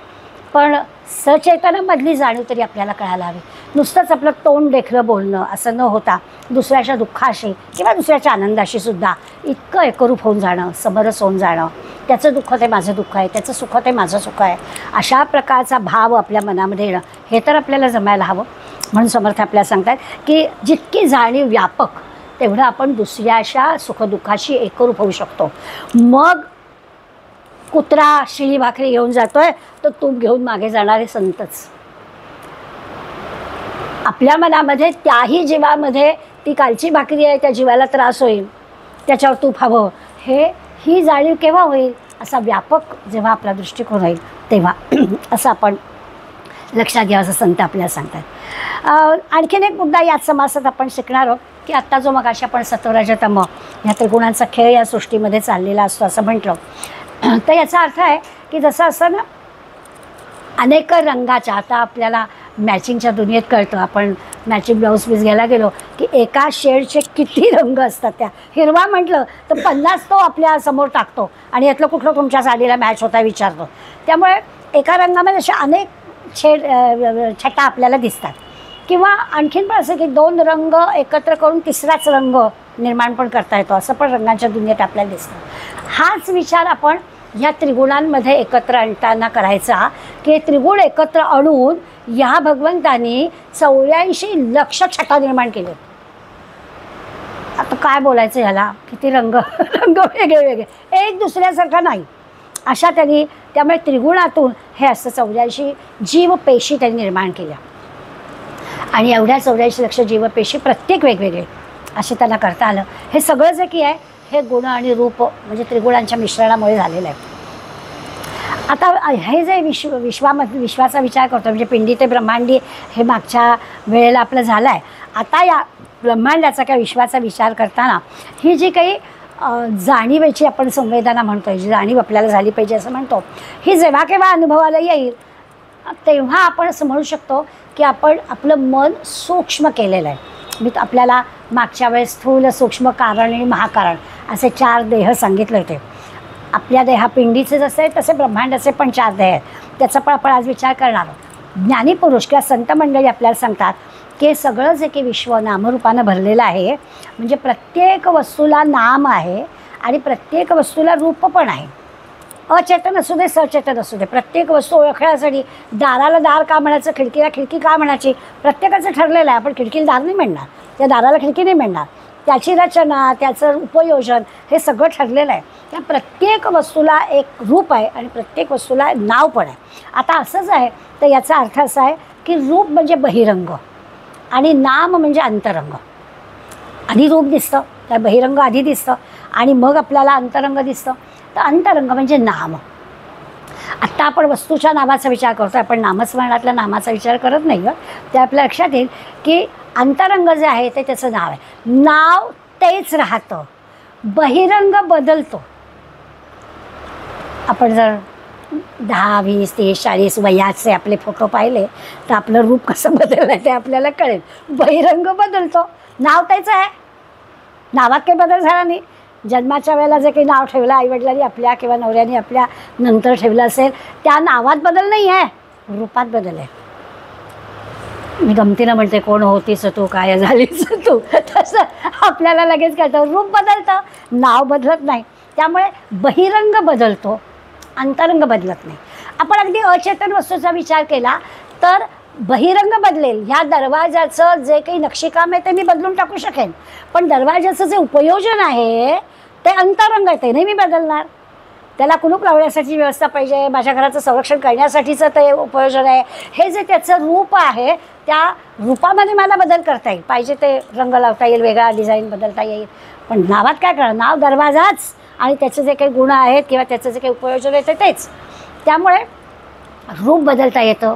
पण सचेतनामधली जाणीव तरी आपल्याला कळायला हवी. नुसतंच आपलं तोंड देखलं बोलणं असं न होता दुसऱ्याच्या दुःखाशी किंवा दुसऱ्याच्या आनंदाशी सुद्धा इतकं एकरूप होऊन जाणं, समरस होऊन जाणं. त्याचं दुःख ते माझं दुःख आहे, त्याचं सुख ते माझं सुख आहे, अशा प्रकारचा भाव आपल्या मनामध्ये येणं, हे तर आपल्याला जमायला हवं. म्हणून समर्थ आपल्याला सांगतात की जितकी जाणीव व्यापक तेवढं आपण दुसऱ्याच्या सुखदुःखाशी एकरूप होऊ शकतो. मग कुत्रा शिळी भाकरी घेऊन जातोय तर तूप घेऊन मागे जाणारे संतच. आपल्या मनामध्ये त्याही जीवामध्ये ती कालची भाकरी आहे, त्या जीवाला त्रास होईल, त्याच्यावर तूप हवं, ही जाणीव केव्हा होईल? असा व्यापक जेव्हा आपला दृष्टिकोन होईल तेव्हा असं आपण लक्षात घ्यावं असं संत आपल्याला सांगतात. आणखीन एक मुद्दा याच समासात आपण शिकणार आहोत की आत्ता जो मग अशा आपण सत्वरजतम ह्या त्रिगुणांचा खेळ या सृष्टीमध्ये चाललेला असतो असं म्हटलं, तर याचा अर्थ आहे की जसं असं ना अनेक रंगाच्या, आता आपल्याला मॅचिंगच्या दुनियेत कळतं, आपण मॅचिंग ब्लाऊज पीस घ्यायला गेलो की एका शेडचे किती रंग असतात. त्या हिरवा म्हटलं तर 50 तो आपल्या समोर टाकतो आणि यातलं कुठलं तुमच्या साडीला मॅच होता विचारतो. त्यामुळे एका रंगामध्ये अशा अनेक छटा आपल्याला दिसतात. किंवा आणखीन पण असं की 2 रंग एकत्र करून तिसराच रंग निर्माण पण करता येतो, असं पण रंगांच्या दुनियेत आपल्याला दिसतं. हाच विचार आपण ह्या त्रिगुणांमध्ये एकत्र आणताना करायचा की त्रिगुण एकत्र आणून ह्या भगवंतांनी 84 लक्ष छटा निर्माण केले. आता काय बोलायचं ह्याला, किती रंग रंग वेगळे वेगळे, एक दुसऱ्यासारखा नाही अशा त्यांनी, त्यामुळे त्रिगुणातून हे असं 84 जीवपेशी त्यांनी निर्माण केल्या. आणि एवढ्या 84 लक्ष जीवपेशी प्रत्येक वेगवेगळे असे त्यांना करता आलं. हे सगळं जे की आहे हे गुण आणि रूप म्हणजे त्रिगुणांच्या मिश्रणामुळे झालेलं आहे. आता हे जे विश्वाचा विचार करतो म्हणजे पिंडी ते ब्रह्मांडी हे मागच्या वेळेला आपलं झालं आहे. आता या ब्रह्मांडाचा किंवा विश्वाचा विचार करताना ही जी काही जाणीवेची आपण संवेदना म्हणतो, जी जाणीव आपल्याला झाली पाहिजे असं म्हणतो, ही जेव्हा केव्हा अनुभवाला येईल तेव्हा आपण असं म्हणू शकतो की आपण आपलं मन सूक्ष्म केलेलं आहे. मी आपल्याला मागच्या वेळेस स्थूल, सूक्ष्म, कारण आणि महाकारण असे 4 देह सांगितले होते. आपल्या देहापिंडीचे जसे तसे ब्रह्मांडाचे पण 4 देह आहेत. त्याचा पण आपण आज विचार करणार आहोत. ज्ञानीपुरुष किंवा संत मंडळी आपल्याला सांगतात की सगळं जे की विश्व नामरूपानं भरलेलं आहे, म्हणजे प्रत्येक वस्तूला नाम आहे आणि प्रत्येक वस्तूला रूप पण आहे. अचेतन असू दे, सचेतन असू दे, प्रत्येक वस्तू ओळखण्यासाठी दाराला दार का म्हणायचं, खिडकीला खिडकी का म्हणायची, प्रत्येकाचं ठरलेलं आहे. आपण खिडकीला दार नाही म्हणणार, त्या दाराला खिडकी नाही म्हणणार, त्याची रचना, त्याचं उपयोजन हे सगळं ठरलेलं आहे. त्या प्रत्येक वस्तूला एक रूप आहे आणि प्रत्येक वस्तूला नाव पण आहे. आता असंच आहे तर याचा अर्थ असा आहे की रूप म्हणजे बहिरंग आणि नाम म्हणजे अंतरंग. आधी रूप दिसतं, त्या बहिरंग आधी दिसतं आणि मग आपल्याला अंतरंग दिसतं. तर अंतरंग म्हणजे नाम. आत्ता आपण वस्तूच्या नावाचा विचार करतो, आपण नामस्मरणातल्या नामाचा विचार करत नाही. ते आपल्या लक्षात येईल की अंतरंग जे आहे ते त्याचं नाव आहे. नाव तेच राहतं, बहिरंग बदलतो. आपण जर 10, 20, 30, 40 वयाचे आपले फोटो पाहिले तर आपलं रूप कसं बदललं आहे ते आपल्याला कळेल. बहिरंग बदलतो, नाव तेच आहे, नावात काही बदल झाला नाही. जन्माच्या वेळेला जे काही नाव ठेवलं आईवडिलांनी आपल्या किंवा नवऱ्याने आपल्या नंतर ठेवलं असेल त्या नावात बदल नाही आहे, रूपात बदल आहे. मी गमतीनं म्हणते कोण होतीस तू, काय झालीस तू, तसं आपल्याला लगेच कळतं. रूप बदलतं, नाव बदलत नाही. त्यामुळे बहिरंग बदलतो, अंतरंग बदलत नाही. आपण अगदी अचेतन वस्तूचा विचार केला तर बहिरंग बदलेल. ह्या दरवाजाचं जे काही नक्षीकाम आहे ते मी बदलून टाकू शकेन, पण दरवाजाचं जे उपयोजन आहे ते अंतरंग आहे, ते नाही मी बदलणार. त्याला कुलूप लावण्यासाठी व्यवस्था पाहिजे, माझ्या घराचं संरक्षण करण्यासाठीचं ते उपयोजन आहे. हे जे त्याचं रूप आहे त्या रूपामध्ये मला बदल करता येईल, पाहिजे ते रंग लावता येईल, वेगळा डिझाईन बदलता येईल. पण नावात काय करणार, नाव दरवाजाच आणि त्याचे जे काही गुण आहेत किंवा त्याचं जे काही उपयोजन आहे तेच. त्यामुळे रूप बदलता येतं,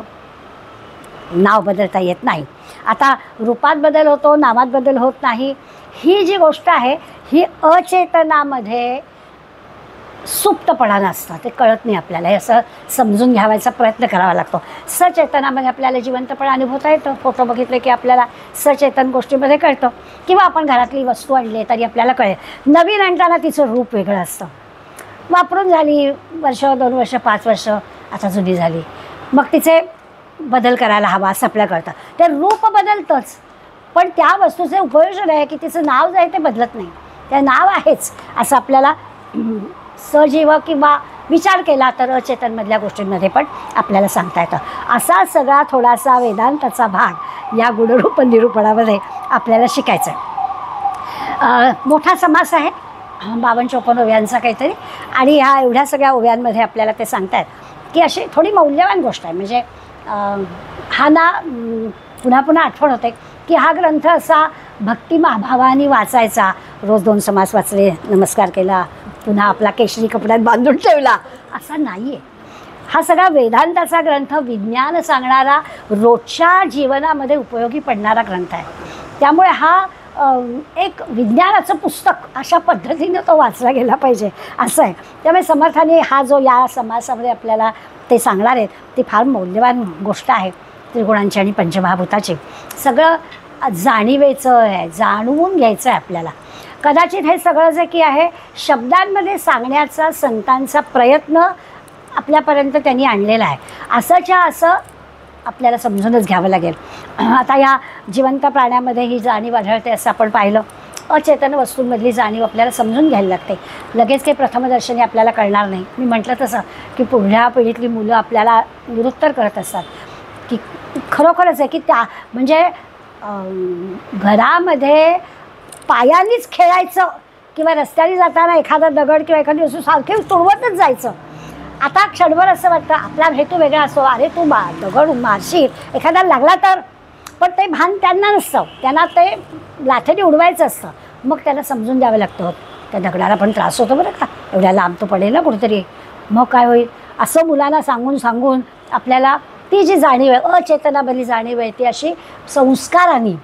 नाव बदलता येत नाही. आता रूपात बदल होतो, नावात बदल होत नाही. ही जी गोष्ट आहे ही अचेतनामध्ये सुप्तपणानं असतं, ते कळत नाही आपल्याला. हे असं समजून घ्यावायचा प्रयत्न करावा लागतो. सचेतनामध्ये आपल्याला जिवंतपणा अनुभवता येतो. फोटो बघितले की आपल्याला सचेतन गोष्टीमध्ये कळतं. किंवा आपण घरातली वस्तू आणली तरी आपल्याला कळेल. नवीन आणताना तिचं रूप वेगळं असतं. वापरून झाली वर्ष, 2 वर्ष, 5 वर्ष, आता जुनी झाली, मग तिचे बदल करायला हवा असं आपल्याला कळतं. ते रूप बदलतंच, पण त्या वस्तूचे उपयोजन आहे की तिचं नाव जे आहे ते बदलत नाही, ते नाव आहेच असं आपल्याला सजीव किंवा विचार केला तर अचेतनमधल्या गोष्टींमध्ये पण आपल्याला सांगता येतं. असा सगळा थोडासा वेदांताचा भाग या गुणरूप निरूपणामध्ये आपल्याला शिकायचं आहे. मोठा समास आहे 52-54 ओव्यांचा काहीतरी, आणि ह्या एवढ्या सगळ्या ओव्यांमध्ये आपल्याला ते सांगतात की अशी थोडी मौल्यवान गोष्ट आहे. म्हणजे हा ना पुन्हा पुन्हा आठवण होते की हा ग्रंथ असा भक्तिभावाने वाचायचा. रोज 2 समास वाचले, नमस्कार केला, पुन्हा आपला केशरी कपड्यात बांधून ठेवला, असा नाही आहे. हा सगळा वेदांताचा ग्रंथ, विज्ञान सांगणारा, रोजच्या जीवनामध्ये उपयोगी पडणारा ग्रंथ आहे. त्यामुळे हा एक विज्ञानाचं पुस्तक अशा पद्धतीनं तो वाचला गेला पाहिजे असं आहे. त्यामुळे समर्थाने हा जो या समासामध्ये आपल्याला ते सांगणार आहेत ती फार मौल्यवान गोष्ट आहे. त्रिगुणांची आणि पंचमहाभूताची सगळं जाणीवेचं आहे, जाणवून घ्यायचं आहे आपल्याला. कदाचित हे सगळं जे की आहे शब्दांमध्ये सांगण्याचा संतांचा प्रयत्न आपल्यापर्यंत त्यांनी आणलेला आहे. असंच्या असं आपल्याला समजूनच घ्यावं लागेल. आता या जिवंत प्राण्यामध्ये ही जाणीव आढळते असं आपण पाहिलं. अचेतन वस्तूंमधली जाणीव आपल्याला समजून घ्यायला लागते. लगेच काही प्रथमदर्शनी आपल्याला कळणार नाही. मी म्हटलं तसं की पुढल्या पिढीतली मुलं आपल्याला निरुत्तर करत असतात की खरोखरच आहे की त्या म्हणजे घरामध्ये पायानेच खेळायचं किंवा रस्त्याने जाताना एखादा दगड किंवा एखादी वस्तू सारखी तुडवतच जायचं. आता क्षणभर असं वाटतं आपला हेतू वेगळा असतो, अरे तू दगड मारशील, एखाद्याला लागला तर, पण ते भान त्यांना नसतं. त्यांना ते लाथेने उडवायचं असतं. मग त्याला समजून द्यावं लागतं त्या दगडाला पण त्रास होतो बरं का, एवढ्या लांब तो पडेल ना कुठेतरी, मग काय होईल असं मुलांना सांगून सांगून आपल्याला ती जी जाणीव आहे, अचेतनामधली जाणीव आहे, ती अशी संस्कारांनी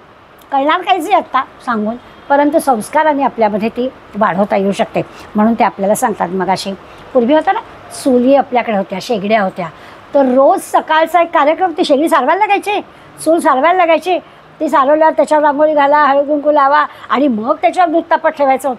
कळणार काहीच नाही आत्ता सांगून, परंतु संस्कारांनी आपल्यामध्ये ती वाढवता येऊ शकते. म्हणून ते आपल्याला सांगतात. मग अशी पूर्वी होतं ना, चुली आपल्याकडे होत्या, शेगड्या होत्या, तर रोज सकाळचा एक कार्यक्रम, ती शेगडी सारवायला लागायची, चूल सारवायला लागायची. ती सारवल्यावर त्याच्यावर रांगोळी घाला, हळद कुंकू लावा आणि मग त्याच्यावर दूध तापत ठेवायचं,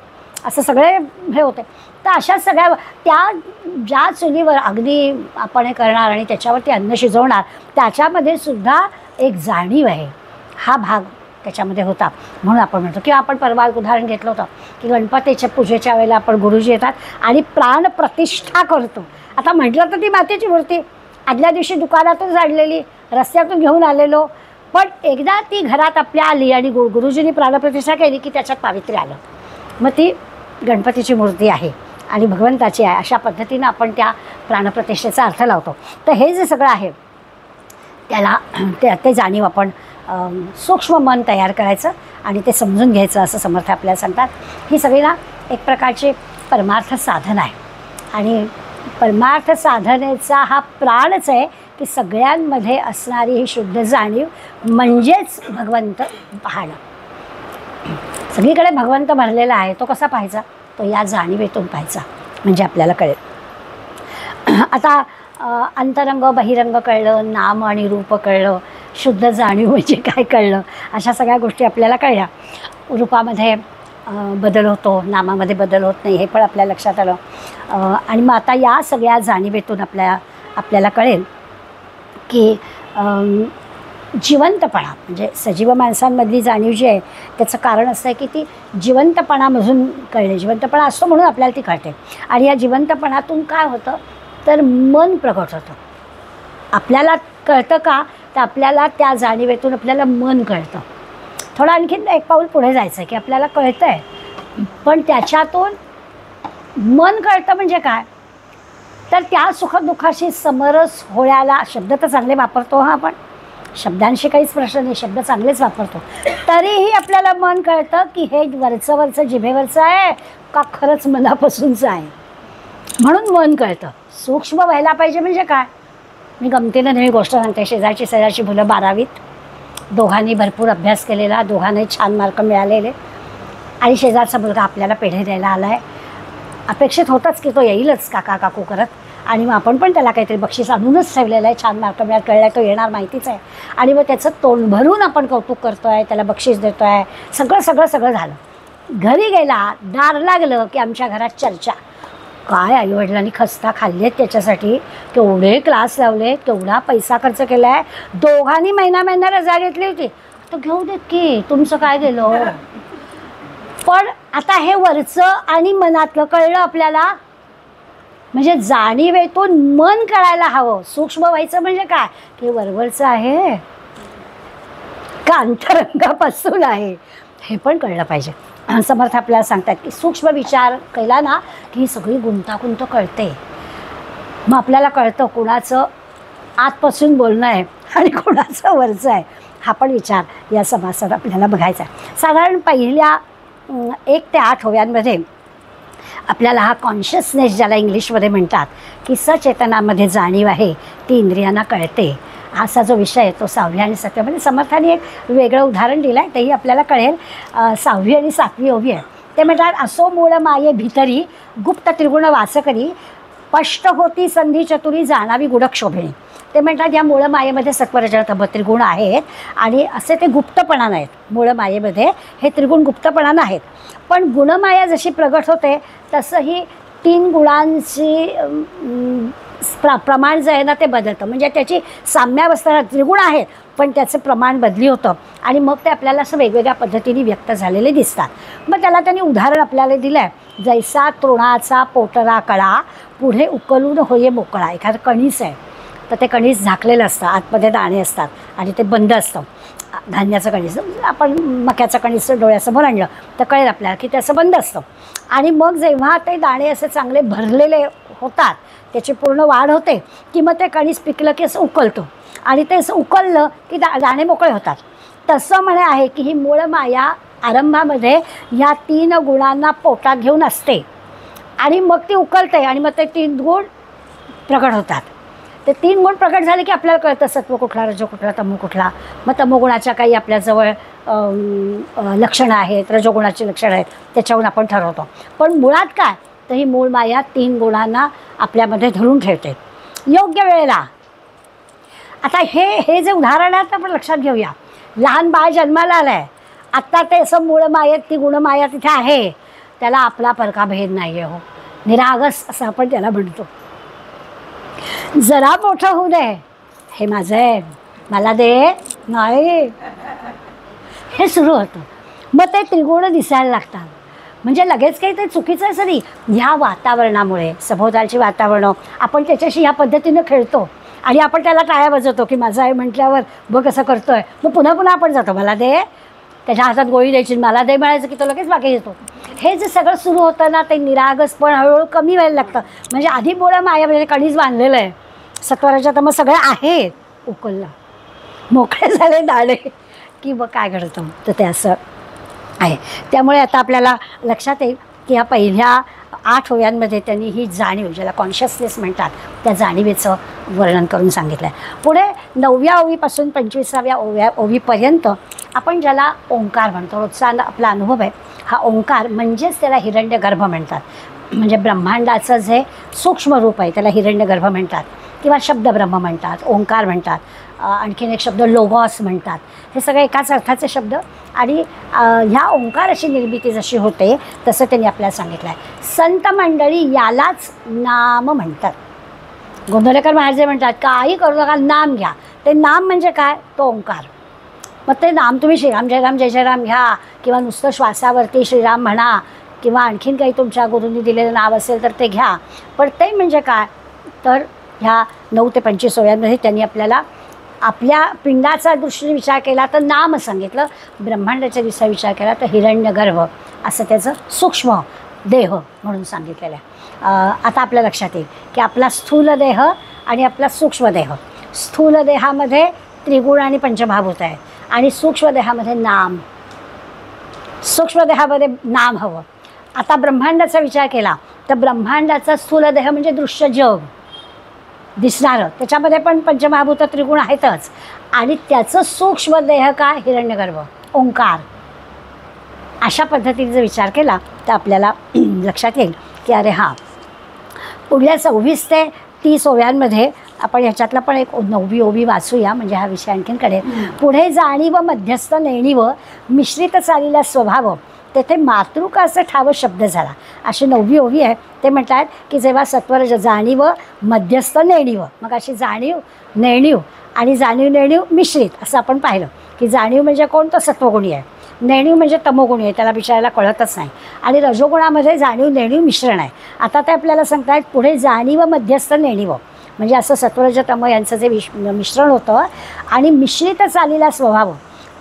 असं सगळे हे होते. तर अशा सगळ्या त्या ज्या चुलीवर अगदी आपण हे करणार आणि त्याच्यावरती अन्न शिजवणार, त्याच्यामध्ये सुद्धा एक जाणीव आहे, हा भाग त्याच्यामध्ये होता. म्हणून आपण म्हणतो किंवा आपण परवा उदाहरण घेतलं होतं की गणपतीच्या पूजेच्या वेळेला आपण गुरुजी येतात आणि प्राणप्रतिष्ठा करतो. आता म्हटलं तर ती मातीची मूर्ती आदल्या दिवशी दुकानातून जाणलेली, रस्त्यातून घेऊन आलेलो, पण एकदा ती घरात आपल्या आली आणि गुरुजींनी प्राणप्रतिष्ठा केली की त्याच्यात पावित्र्य आलं. मग ती गणपतीची मूर्ती आहे आणि भगवंताची आहे, अशा पद्धतीनं आपण त्या प्राणप्रतिष्ठेचा अर्थ लावतो. तर हे जे सगळं आहे त्याला ते जाणीव आपण सूक्ष्म मन तयार करायचं आणि ते समजून घ्यायचं असं समर्थ आपल्याला सांगतात. ही सगळी ना एक प्रकारची परमार्थ साधन आहे आणि परमार्थ साधनेचा हा प्राणच आहे की सगळ्यांमध्ये असणारी ही शुद्ध जाणीव म्हणजेच भगवंत पाहणं. सगळीकडे भगवंत भरलेला आहे, तो कसा पाहायचा, तो या जाणीवेतून पाहायचा म्हणजे आपल्याला कळेल. आता अंतरंग बहिरंग कळलं, नाम आणि रूप कळलं, शुद्ध जाणीव म्हणजे काय कळलं, अशा सगळ्या गोष्टी आपल्याला कळल्या. रूपामध्ये बदल होतो, नामामध्ये बदल होत नाही, हे पण आपल्या लक्षात आलं. आणि मग आता या सगळ्या जाणीवेतून आपल्याला कळेल की जिवंतपणा म्हणजे सजीव माणसांमधली जाणीव जी आहे त्याचं कारण असं आहे की ती जिवंतपणामधून कळणे. जिवंतपणा असतो म्हणून आपल्याला ती कळते. आणि या जिवंतपणातून काय होतं तर मन प्रगट होतं. आपल्याला कळतं का, तर आपल्याला त्या जाणीवेतून आपल्याला मन कळतं. थोडं आणखीन एक पाऊल पुढे जायचं आहे की आपल्याला कळतं आहे पण त्याच्यातून मन कळतं म्हणजे काय, तर त्या सुखदुःखाशी समरस होण्याला शब्द तर चांगले वापरतो. हा आपण शब्दांशी काहीच प्रश्न नाही, शब्द चांगलेच वापरतो, तरीही आपल्याला मन कळतं की हे वरचं जिभेवरचं आहे का खरंच मनापासूनचं आहे, म्हणून मन कळतं. सूक्ष्म व्हायला पाहिजे म्हणजे काय, मी गमतीनं नेहमी गोष्ट सांगते. शेजारची मुलं 12वीत, दोघांनी भरपूर अभ्यास केलेला, दोघांनाही छान मार्क मिळालेले आणि शेजारचा मुलगा आपल्याला पेढे द्यायला आला आहे. अपेक्षित होतंच की तो येईलच काका काकू करत आणि मग आपण पण त्याला काहीतरी बक्षीस आणूनच ठेवलेलं आहे. छान मार्क मिळाला, कळलं तो येणार माहितीच आहे आणि मग त्याचं तोंड भरून आपण कौतुक करतो आहे, त्याला बक्षीस देतो आहे, सगळं झालं. घरी गेला, दार लागलं की आमच्या घरात चर्चा, काय आईवडिलांनी खस्ता खाल्ली आहेत त्याच्यासाठी, केवढे क्लास लावले, केवढा पैसा खर्च केला आहे, दोघांनी महिना रजा घेतली होती, तर घेऊ देत की तुमचं काय गेलं. पण आता हे वरचं आणि मनातलं कळलं आपल्याला, म्हणजे जाणीवेतून मन कळायला हवं. सूक्ष्म व्हायचं म्हणजे काय की वरवरचं आहे का अंतरंगापासून आहे हे पण कळलं पाहिजे. समर्थ आपल्याला सांगतात की सूक्ष्म विचार केला ना की ही सगळी गुंतागुंत कळते. मग आपल्याला कळतं कुणाचं आतपासून बोलणं आहे आणि कुणाचं वरचं आहे. हा पण विचार या समासात आपल्याला बघायचा आहे. साधारण पहिल्या 1 ते 8 ओव्यांमध्ये आपल्याला हा कॉन्शियसनेस ज्याला इंग्लिशमध्ये म्हणतात की सचेतनामध्ये जाणीव आहे ती इंद्रियांना कळते, असा जो विषय आहे तो 6वी आणि 7वीमध्ये समर्थाने एक वेगळं उदाहरण दिलं आहे, तेही आपल्याला कळेल. 6वी आणि 7वी ओवी आहे. ते म्हणतात असो मूळ माये भितरी गुप्त त्रिगुण वास करी स्पष्ट होती संधी चतुरी जाणावी गुडक्षोभिणी. ते म्हणतात या मूळ मायेमध्ये सत्वरजन तम त्रिगुण आहेत आणि असे ते गुप्तपणानं आहेत. मूळ मायेमध्ये हे त्रिगुण गुप्तपणानं आहेत. पण गुणमाया जशी प्रगट होते तसंही 3 गुणांची प्रमाण जे आहे ना ते बदलतं. म्हणजे त्याची साम्यावस्था त्रिगुण आहेत पण त्याचं प्रमाण बदली होतं आणि मग ते आपल्याला असं वेगवेगळ्या पद्धतीने व्यक्त झालेले दिसतात. मग त्याला त्यांनी उदाहरण आपल्याला दिलं आहे. जैसा तृणाचा पोटरा कळा पुढे उकलून होये मोकळा. एखादं कणीस आहे तर ते कणीस झाकलेलं असतं, आतमध्ये दाणे असतात आणि ते बंद असतं. धान्याचं कणीस आपण मक्याचं कणीस डोळ्यासमोर आणलं तर कळेल आपल्याला की त्याचं बंद असतं. आणि मग जेव्हा ते दाणे असे चांगले भरलेले होतात त्याची पूर्ण वाढ होते की मग ते कणीस पिकलं की असं उकलतो आणि ते असं उकललं की दाणे मोकळे होतात. तसं म्हणे आहे की ही मूळ माया आरंभामध्ये या 3 गुणांना पोटात घेऊन असते आणि मग ती उकलते आणि मग ते 3 गुण प्रकट होतात. ते 3 गुण प्रकट झाले की आपल्याला कळतं सत्व कुठला, रजो कुठला, तमो कुठला. मग तमोगुणाच्या काही आपल्याजवळ लक्षणं आहेत, रजोगुणाची लक्षणं आहेत, त्याच्यावरून आपण ठरवतो. पण मुळात काय तर ही मूळ माया 3 गुणांना आपल्यामध्ये धरून ठेवते योग्य वेळेला. आता हे जे उदाहरण आहे आपण लक्षात घेऊया. लहान बाळ जन्माला आलं आहे, आत्ता ते असं मूळ मायेत ती गुणमाया तिथे आहे, त्याला आपला परका भेद नाही आहे. हो, निरागस असं आपण त्याला म्हणतो. जरा मोठं होऊ दे, हे माझं आहे, मला दे, नाही, हे सुरू होतं. मग ते त्रिगुण दिसायला लागतात. म्हणजे लगेच काही ते चुकीचं असं नाही. ह्या वातावरणामुळे सभोवतालची वातावरणं आपण त्याच्याशी ह्या पद्धतीनं खेळतो आणि आपण त्याला टाळ्या वाजवतो की माझं आहे म्हटल्यावर बघ कसं करतो आहे. मग पुन्हा पुन्हा आपण जातो, मला दे, त्याच्या हातात गोळी द्यायची, मला दे म्हणायचं की तो लगेच मागे येतो. हे जे सगळं सुरू होतं ना ते निरागसपण हळूहळू कमी व्हायला लागतं. म्हणजे आधी मुळं मायामध्ये कणीस बांधलेलं आहे, सत्वराच्या तर मग सगळं आहे, उकललं, मोकळे झाले दाणे की मग काय घडतं तर ते असं आहे. त्यामुळे आता आपल्याला लक्षात येईल की ह्या पहिल्या 8 ओव्यांमध्ये त्यांनी ही जाणीव ज्याला कॉन्शियसनेस म्हणतात त्या जाणीवेचं वर्णन करून सांगितलं आहे. पुढे 9व्या ओवीपासून 25व्या ओवीपर्यंत आपण ज्याला ओंकार म्हणतो, रोजचा आपला अनुभव आहे. हा ओंकार म्हणजेच त्याला हिरण्यगर्भ म्हणतात. म्हणजे ब्रह्मांडाचं जे सूक्ष्म रूप आहे त्याला हिरण्यगर्भ म्हणतात किंवा शब्दब्रह्म म्हणतात, ओंकार म्हणतात. आणखीन एक शब्द लोगॉस म्हणतात. हे सगळे एकाच अर्थाचे शब्द आणि ह्या ओंकाराची निर्मिती जशी होते तसं त्यांनी आपल्याला सांगितलं आहे. संत मंडळी यालाच नाम म्हणतात. गोंधळेकर महाराज म्हणतात काही करू नका, नाम घ्या. ते नाम म्हणजे काय, तो ओंकार. मग ते नाम तुम्ही श्रीराम जय राम जय जय राम घ्या किंवा नुसतं श्वासावरती श्रीराम म्हणा किंवा आणखीन काही तुमच्या गुरूंनी दिलेलं नाव असेल तर ते घ्या. पण ते म्हणजे काय तर ह्या 9 ते 25 ओव्यांमध्ये त्यांनी आपल्याला आपल्या पिंडाचा दृष्टीने विचार केला तर नाम सांगितलं, ब्रह्मांडाच्या दिशा विचार केला तर हिरण्यगर्भ असं त्याचं सूक्ष्म देह म्हणून सांगितलेलं आहे. आता आपल्या लक्षात येईल की आपला स्थूल देह आणि आपला सूक्ष्म देह. स्थूल देहामध्ये त्रिगुण आणि पंचमहाभूत आहे आणि सूक्ष्म देहामध्ये नाम. सूक्ष्म देहामध्ये नाम हवं. आता ब्रह्मांडाचा विचार केला तर ब्रह्मांडाचा स्थूल देह म्हणजे दृश्य जग दिसणारं, त्याच्यामध्ये पण पंचमहाभूत त्रिगुण आहेतच आणि त्याचं सूक्ष्म देह काय हिरण्यगर्भ ओंकार. अशा पद्धतीने जर विचार केला तर आपल्याला लक्षात येईल की अरे हां पुढल्या 24 ते 30 ओव्यांमध्ये आपण ह्याच्यातला पण एक 9वी ओवी वाचूया म्हणजे हा विषय आणखीन कळेल. पुढे जाणीव मध्यस्थ नेणीव मिश्रित चालीला स्वभाव तेथे मातृकाचं ठाव शब्द झाला. अशी 9वी ओवी आहे. ते म्हणतात की जेव्हा सत्वर जाणीव मध्यस्थ नेणीव, मग अशी जाणीव नेणीव आणि जाणीव नेणीव मिश्रित असं आपण पाहिलं की जाणीव म्हणजे कोण तर सत्वगुणी आहे, नेणीव म्हणजे तमोगुणी आहे, त्याला विचारायला कळतच नाही, आणि रजोगुणामध्ये जाणीव नेणीव मिश्रण आहे. आता ते आपल्याला सांगतायत पुढे जाणीव मध्यस्थ नेणीव म्हणजे असं सत्वरज तम यांचं जे मिश्रण होतं आणि मिश्रित चालीला स्वभाव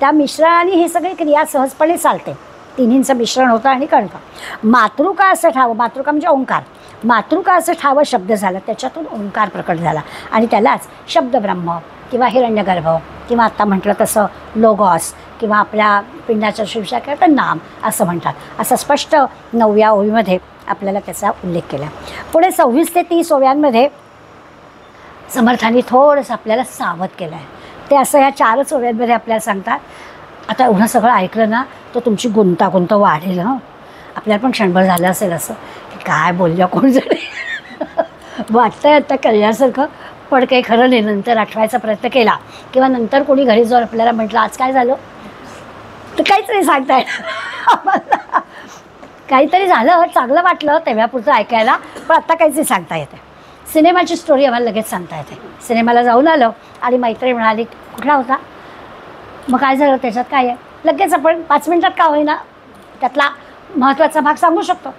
त्या मिश्रणाने ही सगळी क्रिया सहजपणे चालते. तिन्हींचं मिश्रण होतं आणि कळतं. मातृका असं ठावं, मातृका म्हणजे ओंकार, मातृका असं ठावं शब्द झाला, त्याच्यातून ओंकार प्रकट झाला आणि त्यालाच शब्दब्रह्म किंवा हिरण्यगर्भ किंवा आत्ता म्हटलं तसं लोगॉस किंवा आपल्या पिंडाच्या शिवशाखेत तर नाम असं म्हणतात. असं स्पष्ट 9व्या ओळीमध्ये आपल्याला त्याचा उल्लेख केला. पुढे 26 ते 30 ओव्यांमध्ये समर्थांनी थोडंसं आपल्याला सावध केलं आहे. ते असं ह्या 4च ओव्यांमध्ये आपल्याला सांगतात, आता एवढं सगळं ऐकलं ना तर तुमची गुंतागुंत वाढेल. हं, आपल्याला पण क्षणभर झालं असेल असं की काय बोलल्या कोण जण वाटतंय आता कळल्यासारखं, पण काही खरं नाही. नंतर आठवायचा प्रयत्न केला किंवा नंतर कोणी घरी जाऊन आपल्याला म्हटलं आज काय झालं तर काहीच नाही सांगता येत. काहीतरी झालं, चांगलं वाटलं तेव्हापुरतं ऐकायला, पण आत्ता काहीच नाही सांगता येते. सिनेमाची स्टोरी आम्हाला लगेच सांगता येते. सिनेमाला जाऊन आलो आणि मैत्री म्हणाली कुठला होता, मग काय झालं, त्याच्यात काय आहे, लगेच आपण 5 मिनिटात का होईना त्यातला महत्त्वाचा भाग सांगू शकतो.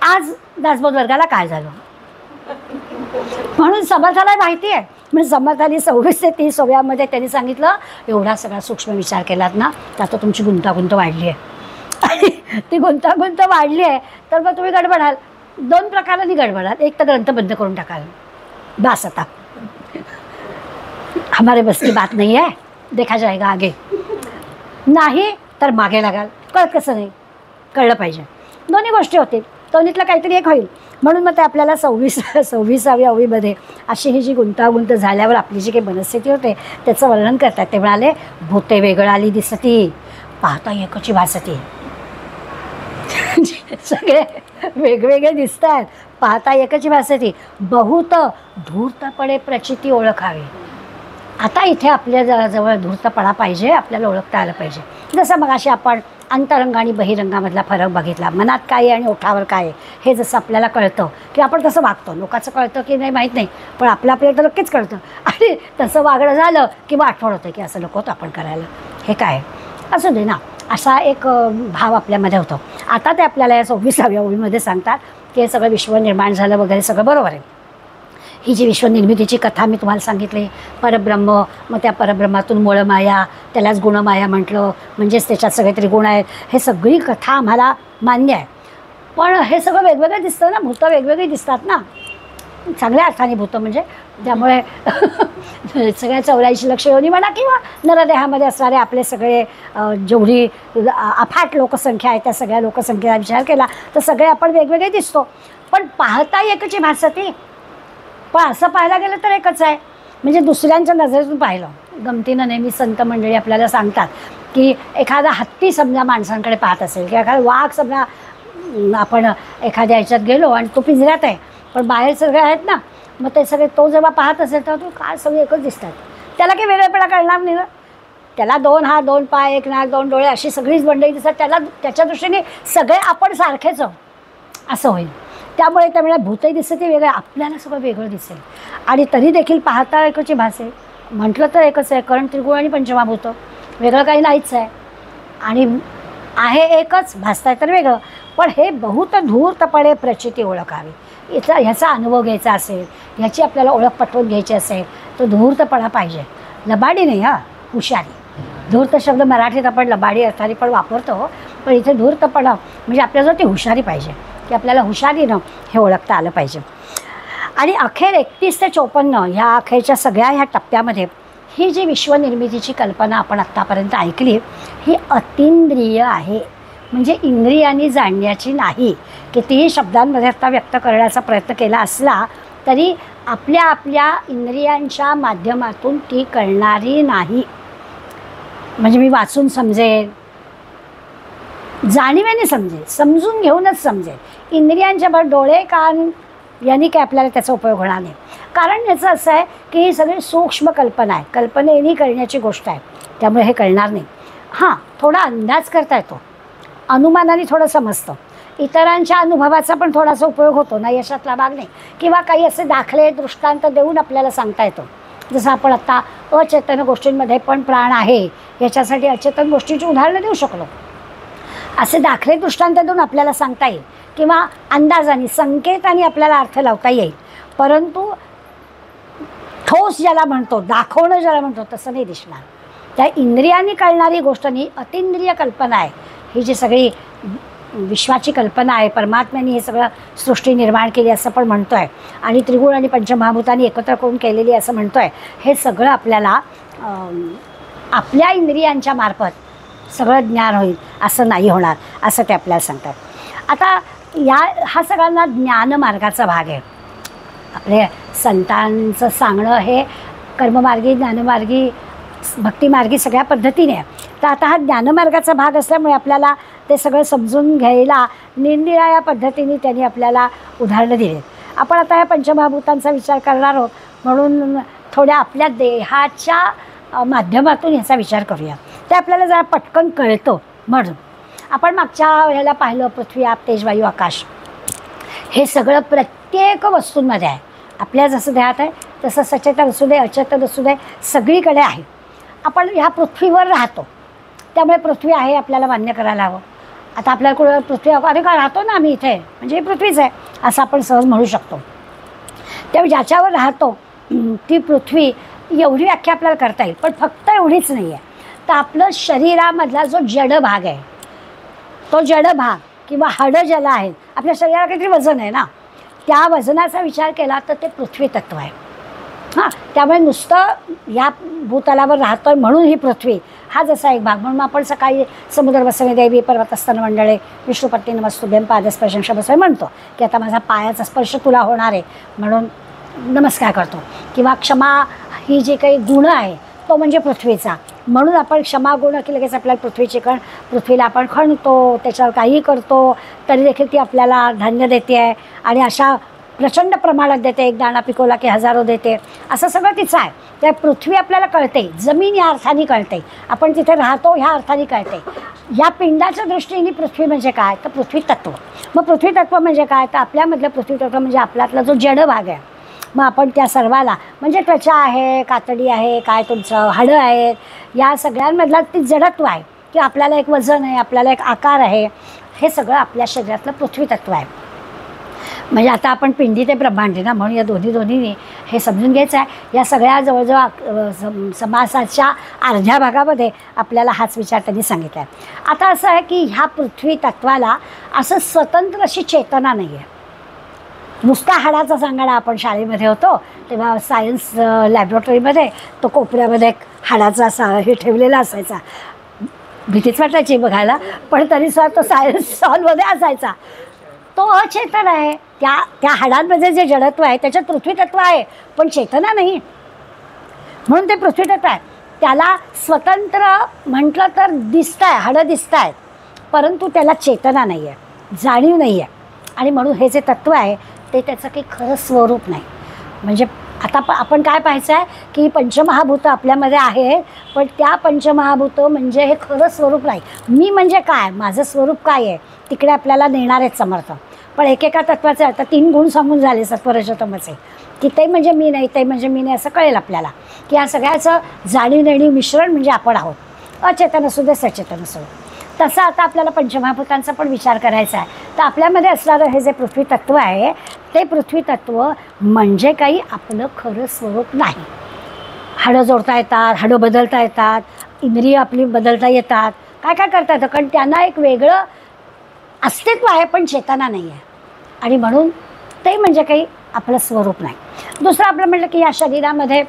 आज दासबोध वर्गाला काय झालं म्हणून समर्थाला माहिती आहे. म्हणजे समर्थाने 26 ते 30 ओव्यांमध्ये त्यांनी सांगितलं एवढा सगळा सूक्ष्म विचार केलात ना तर आता तुमची गुंतागुंत वाढली आहे. आणि ती गुंतागुंत वाढली आहे तर मग तुम्ही गडबडाल. 2 प्रकारांनी गडबडाल. एक तर ग्रंथ बंद करून टाकाल, बस आता हमारे बस की बात नहीं है, देखा जाएगा आगे. नाही तर मागे लागाल. कळत कसं नाही, कळलं पाहिजे. दोन्ही गोष्टी होतील, दोन्हीतलं काहीतरी एक होईल. म्हणून मग ते आपल्याला 26व्या ओळीमध्ये अशी ही जी गुंतागुंत झाल्यावर आपली जी काही मनस्थिती होते त्याचं वर्णन करतात. ते म्हणाले भूते वेगळाली दिसती, पाहता एकची भासती. सगळे वेगवेगळे दिसतात, पाहता एकची भासती. बहुत धूर्तपणे प्रचिती ओळखावी. आता इथे आपल्या जवळ धूर्तपणा पाहिजे, आपल्याला ओळखता आलं पाहिजे. जसं मग अशी आपण अंतरंग आणि बहिरंगामधला फरक बघितला, मनात काय आहे आणि ओठावर काय आहे हे जसं आपल्याला कळतं की आपण तसं वागतो. लोकांचं कळतं की नाही माहीत नाही, पण आपल्याला तर नक्कीच कळतं. आणि तसं वागणं झालं किंवा आठवण होतं की असं नको होतं आपण करायला, हे काय असू दे ना, असा एक भाव आपल्यामध्ये होतो. आता ते आपल्याला या 26व्या ओळीमध्ये सांगतात की हे सगळं विश्व निर्माण झालं वगैरे सगळं बरोबर आहे. ही जी विश्वनिर्मितीची कथा मी तुम्हाला सांगितली, परब्रह्म, मग त्या परब्रह्मातून मूळमाया, त्यालाच गुणमाया म्हटलं, म्हणजेच त्याच्यात सगळे तरी गुण आहेत. हे सगळी कथा आम्हाला मान्य आहे, पण हे सगळं वेगवेगळं दिसतं ना, भूतं वेगवेगळी दिसतात ना, चांगल्या अर्थाने भूतं म्हणजे. त्यामुळे सगळ्या 84 लक्ष योनी म्हणा किंवा नरदेहामध्ये असणारे आपले सगळे जेवढी अफाट लोकसंख्या आहे त्या सगळ्या लोकसंख्येचा विचार केला तर सगळे आपण वेगवेगळे दिसतो, पण पाहता एकची भासती. पण असं पाहायला गेलं तर एकच आहे, म्हणजे दुसऱ्यांच्या नजरेतून पाहिलं. गमतीनं नेहमी संत मंडळी आपल्याला सांगतात की एखादा हत्ती समजा माणसांकडे पाहत असेल किंवा एखादा वाघ समजा, आपण एखाद्या ह्याच्यात गेलो आणि तो पिंजऱ्यात आहे पण बाहेर सगळे आहेत ना, मग ते सगळे तो जेव्हा पाहत असेल तर तो काय सगळे एकच दिसतात, त्याला काही वेगळेपणा कळणार नाही ना. त्याला 2 हात 2 पाय 1 नाक 2 डोळे अशी सगळीच मंडळी दिसतात, त्याला त्याच्या दृष्टीने सगळे आपण सारखेच असं होईल. त्यामुळे त्यामुळे भूतही दिसते ते वेगळं, आपल्याला सगळं वेगळं दिसेल. आणि तरी देखील पाहता एकची भासे म्हटलं तर एकच आहे, कारण त्रिगुण आणि पंचमहाभूत, वेगळं काही नाहीच आहे. आणि आहे एकच, भासताय तर वेगळं. पण हे बहुत धूर्तपणे प्रचिती ओळखावी. ह्याचा अनुभव घ्यायचा असेल, ह्याची आपल्याला ओळख पटवून घ्यायची असेल तर धूर्तपणा पाहिजे, लबाडी नाही. हुशारी. धूर्त शब्द मराठीत आपण लबाडी अर्थाने पण वापरतो, पण इथे धूर्तपणा म्हणजे आपल्याजवळ ती हुशारी पाहिजे की आपल्याला हुशारीनं हे ओळखता आलं पाहिजे. आणि अखेर 31 ते 54 ह्या अखेरच्या सगळ्या ह्या टप्प्यामध्ये ही जी विश्वनिर्मितीची कल्पना आपण आत्तापर्यंत ऐकली ही अतींद्रिय आहे, म्हणजे इंद्रियांनी जाणण्याची नाही. कितीही शब्दांमध्ये आता व्यक्त करण्याचा प्रयत्न केला असला तरी आपल्या आपल्या इंद्रियांच्या माध्यमातून ती कळणारी नाही. म्हणजे मी वाचून समजेल, जाणीवेने समजेल, समजून घेऊनच समजेल. इंद्रियांच्या भर डोळे कान यांनी काय आपल्याला त्याचा उपयोग होणार नाही. कारण याचं असं आहे की ही सगळी सूक्ष्म कल्पना आहे, कल्पनेने करण्याची गोष्ट आहे, त्यामुळे हे कळणार नाही. हां, थोडा अंदाज करता येतो, अनुमानाने थोडं समजतं, इतरांच्या अनुभवाचा पण थोडासा उपयोग होतो ना, यशातला भाग नाही. किंवा काही असे दाखले दृष्टांत देऊन आपल्याला सांगता येतो. जसं आपण आत्ता अचेतन गोष्टींमध्ये पण प्राण आहे याच्यासाठी अचेतन गोष्टींची उदाहरणं देऊ शकलो. असे दाखले दृष्टांत देऊन आपल्याला सांगता येईल किंवा अंदाजाने संकेताने आपल्याला अर्थ लावता येईल. परंतु ठोस ज्याला म्हणतो, दाखवणं ज्याला म्हणतो तसं नाही दिसणार. त्या इंद्रियांनी कळणारी गोष्ट नाही, अतिंद्रिय कल्पना आहे. ही जी सगळी विश्वाची कल्पना आहे, परमात्म्याने हे सगळं सृष्टी निर्माण केली असं पण म्हणतो आहे आणि त्रिगुण आणि पंचमहाभूतांनी एकत्र करून केलेली असं म्हणतो आहे. हे सगळं आपल्याला आपल्या इंद्रियांच्या मार्फत सगळं ज्ञान होईल असं नाही होणार, असं ते आपल्याला सांगतात. आता हा सगळ्यांना ज्ञानमार्गाचा भाग आहे. आपले संतांचं सांगणं हे कर्ममार्गी, ज्ञानमार्गी, भक्तिमार्गी सगळ्या पद्धतीने आहे. तर आता हा ज्ञानमार्गाचा भाग असल्यामुळे आपल्याला ते सगळं समजून घ्यायला निरनिराळ्या पद्धतीने त्यांनी आपल्याला उदाहरणं दिली. आपण आता या पंचमहाभूतांचा विचार करणार आहोत म्हणून थोड्या आपल्या देहाच्या माध्यमातून ह्याचा विचार करूया. ते आपल्याला जरा पटकन कळतं. म्हणून आपण मागच्या ह्याला पाहिलं, पृथ्वी, आप, तेज, वायू, आकाश हे सगळं प्रत्येक वस्तूंमध्ये आहे. आपल्या जसं देहात आहे तसं सचेतन असू दे, अचेतन असू दे, सगळीकडे आहे. आपण ह्या पृथ्वीवर राहतो त्यामुळे पृथ्वी आहे आपल्याला मान्य करायला हवं. आता आपल्याला कुठं पृथ्वी, अरे का राहतो ना आम्ही इथे, म्हणजे ही पृथ्वीच आहे असं आपण सहज म्हणू शकतो. त्यामुळे ज्याच्यावर राहतो ती पृथ्वी एवढी व्याख्या आपल्याला करता येईल. पण फक्त एवढीच नाही आहे, तर आपलं शरीरामधला जो जड भाग आहे, तो जड भाग किंवा हाडं ज्याला आहेत, आपल्या शरीराला काहीतरी वजन आहे ना, त्या वजनाचा विचार केला तर ते पृथ्वी तत्व आहे. हां, त्यामुळे नुसतं या भूतलावर राहतो आहे म्हणून ही पृथ्वी हा जसा एक भाग. म्हणून आपण सकाळी समुद्र वसने देवी पर्वतस्तन मंडळे विष्णुपत्नी नमस्तुभ्यं पादस्पर्शं शबसं म्हणतो की आता माझा पायाचा स्पर्श तुला होणार आहे म्हणून नमस्कार करतो. किंवा क्षमा ही जी काही गुण आहे तो म्हणजे पृथ्वीचा, म्हणून आपण क्षमा गुण की लगेच आपल्याला पृथ्वीची पृथ्वीला आपण खणतो, त्याच्यावर काही करतो तरी देखील ती आपल्याला धान्य देते आहे आणि अशा प्रचंड प्रमाणात देते. एक दाणा पिकवला की हजारो देते, असं सगळं तिचं आहे. त्या पृथ्वी आपल्याला कळते, जमीन या अर्थाने कळते, आपण तिथे राहतो ह्या अर्थाने कळते. या पिंडाच्या दृष्टीने पृथ्वी म्हणजे काय, तर पृथ्वी तत्व. मग पृथ्वी तत्व म्हणजे काय, तर आपल्यामधलं पृथ्वी तत्व म्हणजे आपल्यातला जो जड भाग आहे. मग आपण त्या सर्वाला म्हणजे त्वचा आहे, कातडी आहे, काय तुमचं हाडं आहेत, या सगळ्यांमधला ती जडत्व आहे की आपल्याला एक वजन आहे, आपल्याला एक आकार आहे, हे सगळं आपल्या शरीरातलं पृथ्वी तत्व आहे. म्हणजे आता आपण पिंडी ते ब्रह्मांडी ना, म्हणून या दोन्ही हे समजून घ्यायचं आहे. या सगळ्या जवळजवळ समासाच्या अर्ध्या भागामध्ये आपल्याला हाच विचार त्यांनी सांगितला आहे. आता असं आहे की ह्या पृथ्वी तत्वाला असं स्वतंत्र अशी चेतना नाही आहे. नुसता हाडाचा सांगाडा, आपण शाळेमध्ये होतो तेव्हा सायन्स लॅबोरेटरीमध्ये तो कोपऱ्यामध्ये एक हाडाचा हे ठेवलेला असायचा. भीतीच वाटायची बघायला, पण तरीसुद्धा तो सायन्स हॉलमध्ये असायचा. तो अचेतन आहे. त्या हाडांमध्ये जे जडत्व आहे त्याच्यात पृथ्वी तत्व आहे, पण चेतना नाही, म्हणून ते पृथ्वी तत्व आहे. त्याला स्वतंत्र म्हटलं तर दिसत आहे, हाडं दिसत आहेत, परंतु त्याला चेतना नाही आहे, जाणीव नाही आहे. आणि म्हणून हे जे तत्व आहे ते त्याचं काही खरं स्वरूप नाही. म्हणजे आता आपण काय पाहायचं आहे की पंचमहाभूतं आपल्यामध्ये आहे, पण त्या पंचमहाभूतं म्हणजे हे खरं स्वरूप नाही. मी म्हणजे काय, माझं स्वरूप काय आहे, तिकडे आपल्याला नेणार आहेत समर्थ. पण एकेका तत्वाचे आता 3 गुण सांगून झाले सत्वरजतमचे, की ते म्हणजे मी नाही, ते म्हणजे मी नाही, असं कळेल आपल्याला की या सगळ्याचं जाणीव नेणीव मिश्रण म्हणजे आपण आहोत. अचेतन असू दे, सचेतन असू दे. तसं आता आपल्याला पंचमहाभूतांचा पण विचार करायचा आहे. तर आपल्यामध्ये असणारं हे जे पृथ्वी तत्व आहे ते पृथ्वी तत्व म्हणजे काही आपलं खरं स्वरूप नाही. हाडं जोडता येतात, हाडं बदलता येतात, इंद्रिय आपली बदलता येतात, काय काय करता येतं, कारण त्यांना एक वेगळं अस्तित्व आहे पण चेतना नाही आहे. आणि म्हणून ते म्हणजे काही आपलं स्वरूप नाही. दुसरं आपलं म्हटलं की या शरीरामध्ये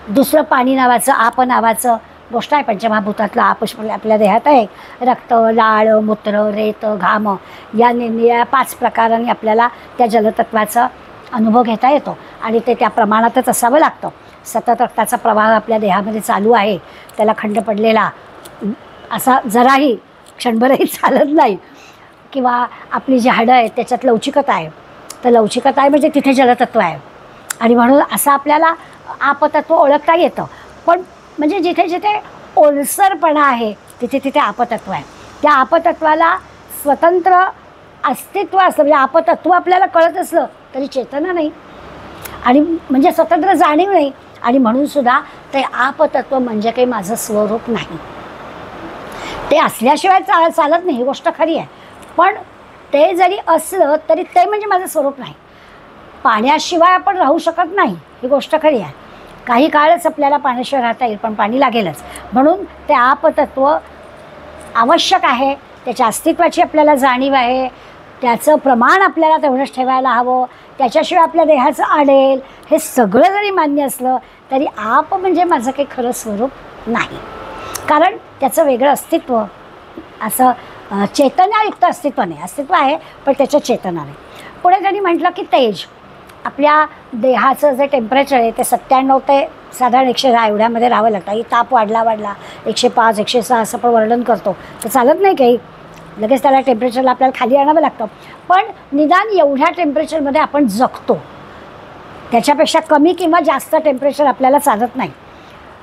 दुसरं पाणी नावाचं, आप नावाचं गोष्ट आहे. पंचमहाभूतातलं आप आपल्या देहात आहे. रक्त, लाळ, मूत्र, रेत, घाम या 5 प्रकारांनी आपल्याला त्या जलतत्वाचा अनुभव घेता येतो आणि ते त्या प्रमाणातच असावं लागतं. सतत रक्ताचा प्रवाह आपल्या देहामध्ये चालू आहे, त्याला खंड पडलेला असा जराही क्षणभरही चालत नाही. किंवा आपली जी हाडं आहेत त्याच्यात लवचिकता आहे, तर लवचिकता आहे म्हणजे तिथे जलतत्व आहे. आणि म्हणून असं आपल्याला आपतत्व ओळखता येतं. पण म्हणजे जिथे जिथे ओलसरपणा आहे तिथे तिथे आपतत्व आहे. त्या आपतत्वाला स्वतंत्र अस्तित्व असलं, म्हणजे आपतत्व आपल्याला कळत असलं तरी चेतना नाही आणि म्हणजे स्वतंत्र जाणीव नाही. आणि म्हणूनसुद्धा ते आपतत्व म्हणजे काही माझं स्वरूप नाही. ते असल्याशिवाय चालत नाही, ही गोष्ट खरी आहे. पण ते जरी असलं तरी ते म्हणजे माझं स्वरूप नाही. पाण्याशिवाय आपण राहू शकत नाही, ही गोष्ट खरी आहे. काही काळच आपल्याला पाण्याशिवाय राहता येईल, पण पाणी लागेलच. म्हणून ते आपतत्व आवश्यक आहे, त्याच्या अस्तित्वाची आपल्याला जाणीव आहे, त्याचं प्रमाण आपल्याला तेवढंच ठेवायला हवं, त्याच्याशिवाय आपल्या देहाचं आडेल, हे सगळं जरी मान्य असलं तरी आप म्हणजे माझं काही खरं स्वरूप नाही. कारण त्याचं वेगळं अस्तित्व, असं चेतनायुक्त अस्तित्व नाही. अस्तित्व आहे पण त्याचं चेतना नाही. पुढे त्यांनी म्हटलं की तेज, आपल्या देहाचं जे टेम्परेचर आहे ते 97 ते साधारण 110 एवढ्यामध्ये राहावं लागतं. ही ताप वाढला 105 106 असं आपण वर्णन करतो तर चालत नाही काही, लगेच त्याला टेम्परेचरला आपल्याला खाली आणावं लागतं. पण निदान एवढ्या टेम्परेचरमध्ये आपण जगतो, त्याच्यापेक्षा कमी किंवा जास्त टेम्परेचर आपल्याला चालत नाही.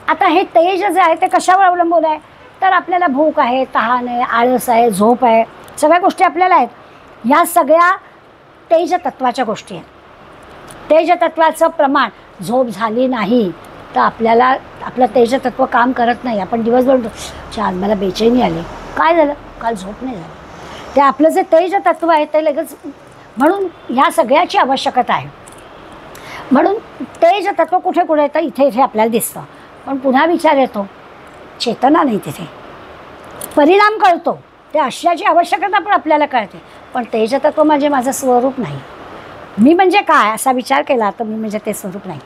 आता हे तेज जे आहे ते कशावर अवलंबून आहे, तर आपल्याला भूक आहे, तहान आहे, आळस आहे, झोप आहे, सगळ्या गोष्टी आपल्याला आहेत. ह्या सगळ्या तेजतत्वाच्या गोष्टी आहेत. तेजतत्वाचं प्रमाण, झोप झाली नाही तर आपल्याला आपलं तेजतत्व काम करत नाही. आपण दिवसभर छान मला बेचैनी आली, काय झालं, काल झोप नाही झाली. ते आपलं जे तेजतत्व आहे ते लगेच, म्हणून ह्या सगळ्याची आवश्यकता आहे. म्हणून तेजतत्व कुठे कुठे येतं, इथे इथे आपल्याला दिसतं. पण पुन्हा विचार येतो, चेतना नाही तिथे, परिणाम कळतो, ते असल्याची आवश्यकता पण आपल्याला कळते, पण तेजतत्व म्हणजे माझं स्वरूप नाही. मी म्हणजे काय असा विचार केला तर मी म्हणजे ते स्वरूप नाही.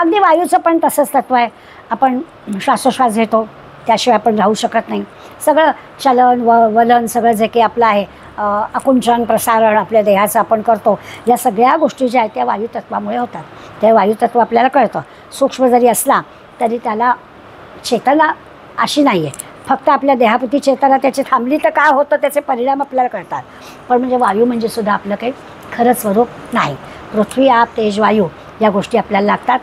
अगदी वायूचं पण तसंच तत्व आहे. आपण श्वासोश्वास घेतो, त्याशिवाय आपण राहू शकत नाही. सगळं चलन वलन सगळं जे काही आपलं आहे, आकुंचन प्रसारण आपल्या देहाचं आपण करतो, या सगळ्या गोष्टी ज्या आहेत त्या वायुतत्वामुळे होतात. ते वायुतत्व आपल्याला कळतं. सूक्ष्म जरी असला तरी त्याला चेतना अशी नाही आहे. फक्त आपल्या देहापुती चेतना त्याची थांबली तर काय होतं त्याचे परिणाम आपल्याला कळतात. पण म्हणजे वायू म्हणजे सुद्धा आपलं काही खरं स्वरूप नाही. पृथ्वी आप तेज वायू या गोष्टी आपल्याला लागतात.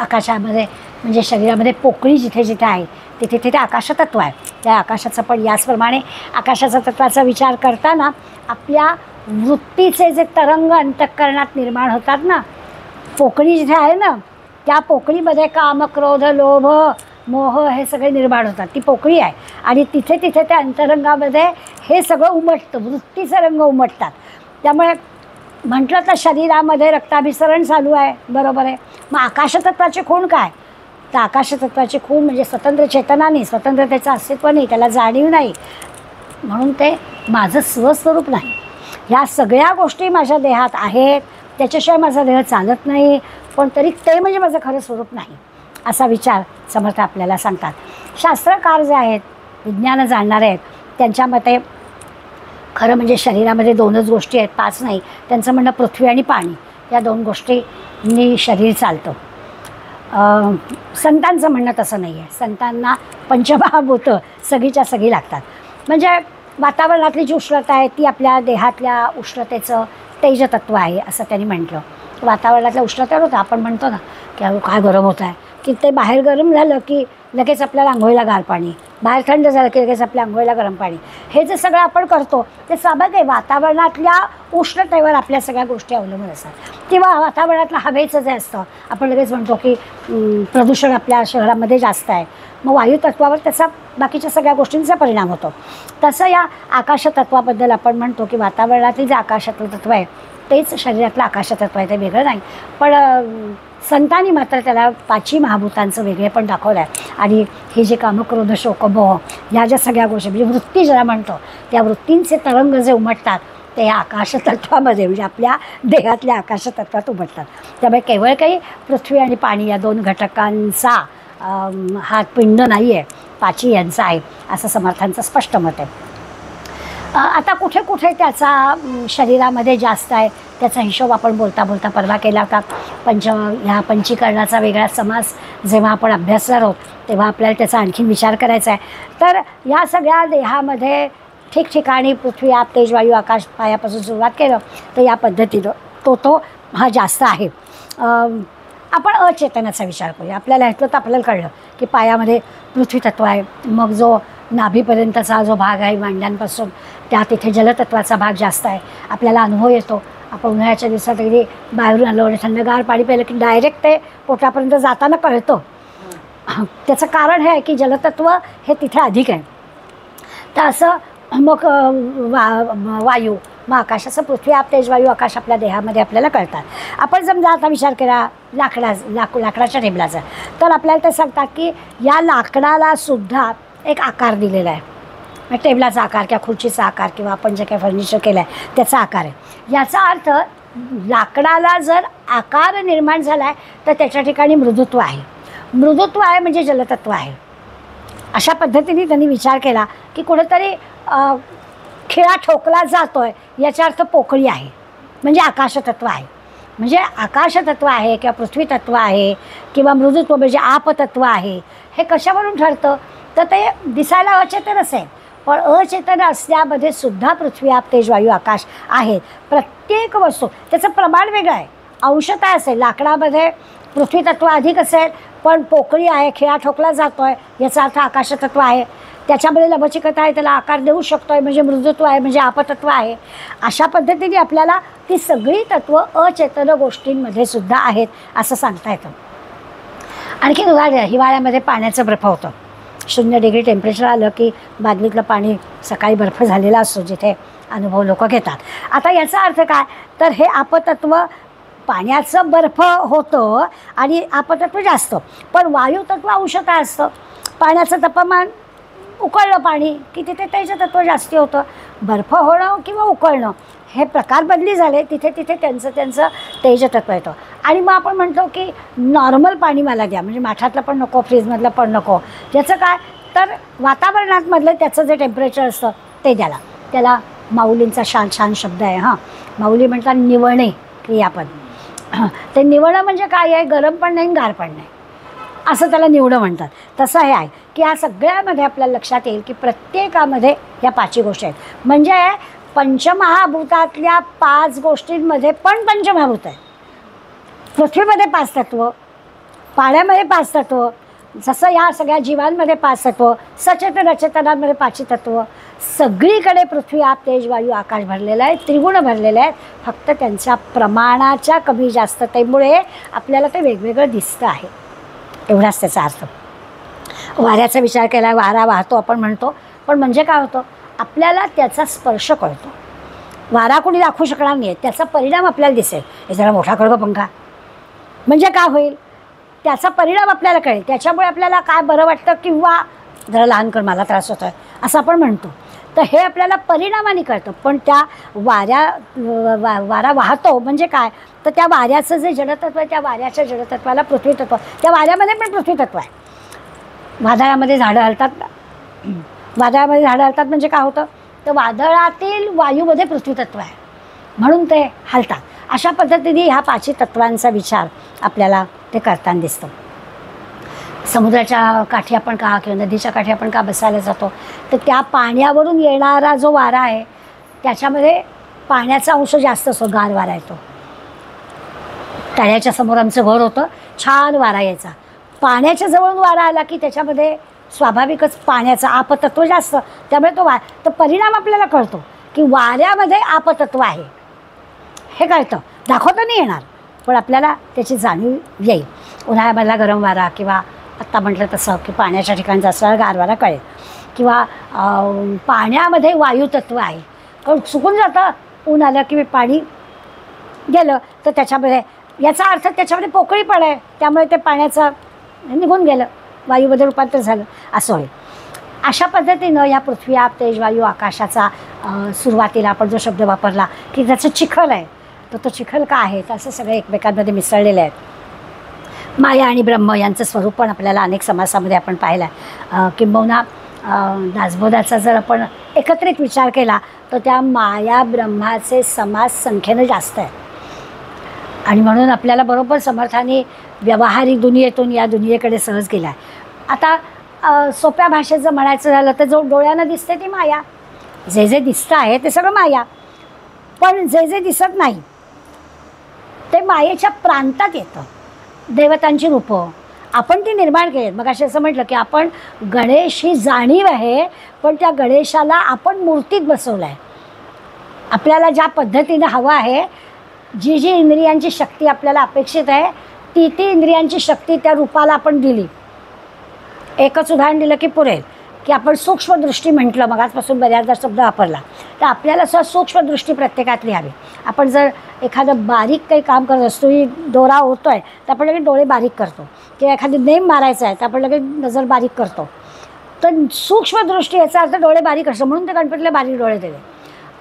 आकाशामध्ये म्हणजे शरीरामध्ये पोकळी जिथे जिथे आहे तिथे तिथे आकाशतत्व आहे. त्या आकाशाचं पण याचप्रमाणे आकाशाचा तत्वाचा विचार करताना आपल्या वृत्तीचे जे तरंग अंतःकरणात निर्माण होतात ना, पोकळी जिथे आहे ना त्या पोकळीमध्ये काम क्रोध लोभ मोह हे सगळे निर्माण होतात. ती पोकळी आहे आणि तिथे तिथे त्या अंतरंगामध्ये हे सगळं उमटतं, वृत्तीचे रंग उमटतात. त्यामुळे म्हटलं तर शरीरामध्ये रक्ताभिसरण चालू आहे, बरोबर आहे. मग आकाशतत्वाची खूण काय, तर आकाशतत्वाची खूण म्हणजे स्वतंत्र चेतना नाही, स्वतंत्रतेचं अस्तित्व नाही, त्याला जाणीव नाही, म्हणून ते माझं स्वस्वरूप नाही. ह्या सगळ्या गोष्टी माझ्या देहात आहेत, त्याच्याशिवाय माझा देह चालत नाही, पण तरी ते म्हणजे माझं खरं स्वरूप नाही असा विचार समर्थ आपल्याला सांगतात. शास्त्रकार जे आहेत, विज्ञान जाणणारे आहेत, त्यांच्या मते खरं म्हणजे शरीरामध्ये 2च गोष्टी आहेत, 5 नाही. त्यांचं म्हणणं पृथ्वी आणि पाणी या 2 गोष्टींनी शरीर चालतं. संतांचं म्हणणं तसं नाही आहे. संतांना पंचमहाभूतं सगळीच्या सगळी लागतात. म्हणजे वातावरणातली जी उष्णता आहे ती आपल्या देहातल्या उष्णतेचं तेजतत्व आहे असं त्यांनी म्हटलं. वातावरणातल्या उष्णतेवर होतं, आपण म्हणतो ना की काय गरम होत आहे, की ते बाहेर गरम झालं की लगेच आपल्याला आंघोळीला गार पाणी, बाहेर थंड झालं की लगेच आपल्या आंघोळीला गरम पाणी, हे जे सगळं आपण करतो ते स्वाभाविक आहे. वातावरणातल्या उष्णतेवर आपल्या सगळ्या गोष्टी अवलंबून असतात. किंवा वातावरणातलं हवेचं जे असतं, आपण लगेच म्हणतो की प्रदूषण आपल्या शहरामध्ये जास्त आहे, मग वायुतत्वावर त्याचा बाकीच्या सगळ्या गोष्टींचा परिणाम होतो. तसं या आकाशतत्वाबद्दल आपण म्हणतो की वातावरणातील जे आकाशातलं तत्व आहे तेच शरीरातलं आकाशतत्व आहे, ते वेगळं नाही. पण संतांनी मात्र त्याला 5ही महाभूतांचं वेगळे पण दाखवलं आहे. आणि हे जे कामक्रोध शोकमोह ह्या ज्या सगळ्या गोष्टी म्हणजे वृत्ती ज्याला म्हणतो, त्या वृत्तींचे तरंग जे उमटतात ते या आकाशतत्वामध्ये म्हणजे आपल्या देहातल्या आकाशतत्वात उमटतात. त्यामुळे केवळ काही पृथ्वी आणि पाणी या 2 घटकांचा हा पिंड नाही आहे, 5ही यांचा आहे असं समर्थांचं स्पष्ट मत आहे. आता कुठे कुठे त्याचा शरीरामध्ये जास्त आहे त्याचा हिशोब आपण बोलता बोलता परवा केला होता. ह्या पंचीकरणाचा वेगळा समास जेव्हा आपण अभ्यासणार आहोत तेव्हा आपल्याला त्याचा आणखीन विचार करायचा आहे. तर या सगळ्या देहामध्ये ठिकठिकाणी पृथ्वी आप तेज वायू आकाश पायापासून सुरुवात केलं तर या पद्धतीनं तो हा जास्त आहे. आपण अचेतनाचा विचार करूया. आपल्याला ह्यातलं तर आपल्याला कळलं की पायामध्ये पृथ्वी तत्व आहे, मग जो नाभीपर्यंतचा जो भाग आहे मांड्यांपासून त्या तिथे जलतत्वाचा भाग जास्त आहे. आपल्याला अनुभव येतो. आपण उन्हाळ्याच्या दिवसात अगदी बाहेरून आलो आणि थंडगार पाणी प्यायलं की डायरेक्ट ते पोटापर्यंत जाताना कळतं. त्याचं कारण हे आहे की जलतत्व हे तिथे अधिक आहे. तर असं मग वायू मग आकाशाचं पृथ्वी आप तेज वायू आकाश आपल्या देहामध्ये आपल्याला कळतात. आपण समजा आता विचार केला लाकडाच्या टेबलाचा, तर आपल्याला ते सांगतात की या लाकडाला सुद्धा एक आकार दिलेला आहे. टेबलाचा आकार किंवा खुर्चीचा आकार किंवा आपण जे काही फर्निचर केलं आहे त्याचा आकार आहे. याचा अर्थ लाकडाला जर आकार निर्माण झाला आहे तर त्याच्या ठिकाणी मृदुत्व आहे. मृदुत्व आहे म्हणजे जलतत्व आहे. अशा पद्धतीने त्यांनी विचार केला की कुठेतरी खिळा ठोकला जातो आहे, याचा अर्थ पोकळी आहे म्हणजे आकाशतत्व आहे. म्हणजे आकाशतत्व आहे किंवा पृथ्वी तत्व आहे किंवा मृदुत्व म्हणजे आपतत्व आहे. हे कशावरून ठरतं तर ते दिसायला अचेतन असेल, पण अचेतन असल्यामध्ये सुद्धा पृथ्वी आप तेज वायू आकाश आहेत. प्रत्येक वस्तू त्याचं प्रमाण वेगळं आहे. अंशतः असेल, लाकडामध्ये पृथ्वी तत्व अधिक असेल, पण पोकळी आहे, खिळा ठोकला जातो आहे, याचा अर्थ आकाशतत्व आहे. त्याच्यामध्ये लवचिकता आहे, त्याला आकार देऊ शकतो आहे म्हणजे मृदुत्व आहे म्हणजे आपतत्व आहे. अशा पद्धतीने आपल्याला ती सगळी तत्व अचेतन गोष्टींमध्ये सुद्धा आहेत असं सांगता येतं. आणखी उदाहरण, हिवाळ्यामध्ये पाण्याचं बर्फ होतं. 0 डिग्री टेम्परेचर आलं की बादलीतलं पाणी सकाळी बर्फ झालेला असतो, जिथे अनुभव लोक घेतात. आता याचा अर्थ काय तर हे आपतत्व पाण्याचं बर्फ होतं आणि आपतत्व जास्त, पण वायुतत्व अंशतः असतं. पाण्याचं तापमान उकळलं पाणी की तिथे तेजतत्व जास्ती होतं. बर्फ होणं किंवा उकळणं हे प्रकार बदली झाले, तिथे तिथे त्यांचं तेजतत्व येतं. आणि मग आपण म्हणतो की नॉर्मल पाणी मला द्या, म्हणजे माठातलं पण नको, फ्रीजमधलं पण नको. याचं काय तर वातावरणातमधलं त्याचं जे टेम्परेचर असतं ते द्याला. त्याला माऊलींचा छान शब्द आहे. माऊली म्हणतात निवणे क्रियापद. ते निवणं म्हणजे काय आहे, गरम पण नाही गार पण नाही असं त्याला निवडं म्हणतात. तसं हे आहे की ह्या सगळ्यामध्ये आपल्याला लक्षात येईल की प्रत्येकामध्ये ह्या 5 गोष्टी आहेत. म्हणजे पंचमहाभूतातल्या 5 गोष्टींमध्ये पण पंचमहाभूत आहे. पृथ्वीमध्ये 5 तत्व, पाण्यामध्ये 5 तत्व, जसं या सगळ्या जीवांमध्ये 5 तत्व, सचेतन अचेतनांमध्ये 5 तत्व. सगळीकडे पृथ्वी आप तेज वायू आकाश भरलेलं आहे, त्रिगुण भरलेले आहेत. फक्त त्यांच्या प्रमाणाच्या कमी जास्ततेमुळे आपल्याला ते वेगवेगळं दिसतं आहे, एवढाच त्याचा अर्थ. वाऱ्याचा विचार केला, वारा वाहतो आपण म्हणतो, पण म्हणजे काय होतं आपल्याला त्याचा स्पर्श कळतो. वारा कोणी दाखवू शकणार नाही, त्याचा परिणाम आपल्याला दिसेल. हे जरा मोठा कर गं पंखा, म्हणजे काय होईल त्याचा परिणाम आपल्याला कळेल. त्याच्यामुळे आपल्याला काय बरं वाटतं किंवा जरा लहान कर मला त्रास होतो आहे असं आपण म्हणतो. तर हे आपल्याला परिणामाने कळतं. पण त्या वारा वाहतो म्हणजे काय तर त्या वाऱ्याचं जे जडतत्व आहे त्या वाऱ्याच्या जडतत्वाला पृथ्वीतत्व, त्या वाऱ्यामध्ये पण पृथ्वीतत्व आहे. वादळामध्ये झाडं हलतात, वादळामध्ये झाडं हलतात म्हणजे काय होतं तर वादळातील वायूमध्ये पृथ्वीतत्व आहे म्हणून ते हलतात. अशा पद्धतीने ह्या 5 तत्वांचा विचार आपल्याला ते करताना दिसतं. समुद्राच्या काठी आपण का किंवा नदीच्या काठी आपण का बसायला जातो तर त्या पाण्यावरून येणारा जो वारा आहे त्याच्यामध्ये पाण्याचा अंश जास्त असतो, गार वारा येतो. तळ्याच्या समोर आमचं घर होतं, छान वारा यायचा. पाण्याच्या जवळून वारा आला की त्याच्यामध्ये स्वाभाविकच पाण्याचं आपतत्व जास्त, त्यामुळे तो परिणाम आपल्याला कळतो की वाऱ्यामध्ये आपतत्व आहे. हे कळतं, दाखवता नाही येणार पण आपल्याला त्याची जाणीव येईल. उन्हाळ्यामधला गरम वारा किंवा आत्ता म्हटलं तसं की पाण्याच्या ठिकाणचा असणारा गार वारा कळेल. किंवा पाण्यामध्ये वायुतत्व आहे, कारण सुकून जातं ऊन आलं की पाणी गेलं तर त्याच्यामध्ये याचा अर्थ त्याच्यामध्ये पोकळी पण आहे, त्यामुळे ते पाण्याचं निघून गेलं, वायूमध्ये रूपांतर झालं असं होईल. अशा पद्धतीनं या पृथ्वी आप तेज वायू आकाशाचा सुरुवातीला आपण जो शब्द वापरला की त्याचं चिखल आहे, तर तो चिखल का आहे तर असं सगळे एकमेकांमध्ये मिसळलेले आहेत. माया आणि ब्रह्म यांचं स्वरूप पण आपल्याला अनेक समासामध्ये आपण पाहिलं आहे. किंबहुना दासबोधाचा जर आपण एकत्रित विचार केला तर त्या माया ब्रह्माचे समास संख्येनं जास्त आहे. आणि म्हणून आपल्याला बरोबर समर्थाने व्यावहारिक दुनियेतून या दुनियेकडे सहज गेला आहे. आता सोप्या भाषेत जर म्हणायचं झालं तर जो डोळ्यानं दिसते ती माया, जे जे दिसतं आहे ते सगळं माया. पण जे जे दिसत नाही ते मायेच्या प्रांतात येतं. देवतांची रूपं आपण ती निर्माण केली. मग असं म्हटलं की आपण गणेश ही जाणीव आहे, पण त्या गणेशाला आपण मूर्तीत बसवलं आहे. आपल्याला ज्या पद्धतीनं हवं आहे, जी जी इंद्रियांची शक्ती आपल्याला अपेक्षित आहे ती ती इंद्रियांची शक्ती त्या रूपाला आपण दिली. एकच उदाहरण दिलं की पुरेल की आपण सूक्ष्मदृष्टी म्हटलं, मग आजपासून बऱ्याचदा शब्द वापरला तर आपल्याला सूक्ष्मदृष्टी प्रत्येकातली हवी. आपण जर एखादं बारीक काही काम करत असतो, ही दोरा होतो आहे तर आपण लगेच डोळे बारीक करतो, किंवा एखादी नेम मारायचा आहे तर आपण लगेच नजर बारीक करतो. तर सूक्ष्मदृष्टी याचा अर्थ डोळे बारीक असतो, म्हणून ते गणपतीला बारीक डोळे दिले.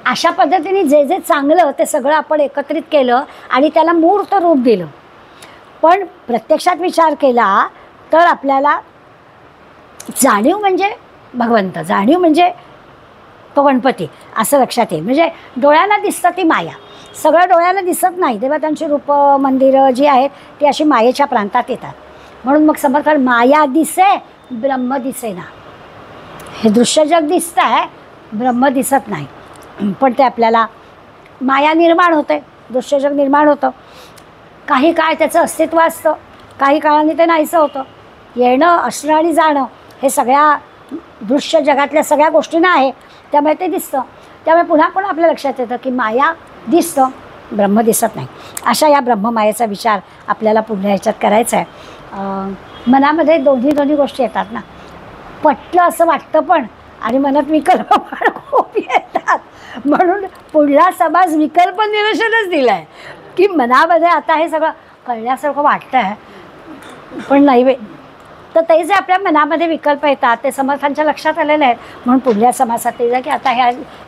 अशा पद्धतीने जे जे चांगलं ते सगळं आपण एकत्रित केलं आणि त्याला मूर्त रूप दिलं. पण प्रत्यक्षात विचार केला तर आपल्याला जाणीव म्हणजे भगवंत, जाणीव म्हणजे तो गणपती असं लक्षात येईल. म्हणजे डोळ्यांना दिसतं ती माया, सगळं डोळ्यांना दिसत नाही. तेव्हा त्यांची रूपं मंदिरं जी आहेत ती अशी मायेच्या प्रांतात येतात. म्हणून मग समर्थ माया दिसे ब्रह्म दिसे ना, हे दृश्य जग दिसतं आहे, ब्रह्म दिसत नाही. पण ते आपल्याला माया निर्माण होते, दृश्य जग निर्माण होतं. काही काळ त्याचं अस्तित्व असतं, काही काळाने ते नाहीसं होतं. येणं असणं आणि जाणं हे सगळ्या दृश्य जगातल्या सगळ्या गोष्टींना आहे, त्यामुळे ते दिसतं. त्यामुळे पुन्हा पुन्हा आपल्या लक्षात येतं की माया दिसतं, ब्रह्म दिसत नाही. अशा या ब्रह्ममायेचा विचार आपल्याला पुढल्या ह्याच्यात करायचा आहे. मनामध्ये दोन्ही गोष्टी येतात ना, पटलं असं वाटतं पण, आणि मनात विकल्प पण खूप येतात. म्हणून पुढला समाज विकल्प निरसनच दिला आहे की मनामध्ये आता हे सगळं कळण्यासारखं वाटतं आहे पण नाही वे. तर ते जे आपल्या मनामध्ये विकल्प येतात ते समर्थांच्या लक्षात आलेले आहेत. म्हणून पुढल्या समासात ते जे की आता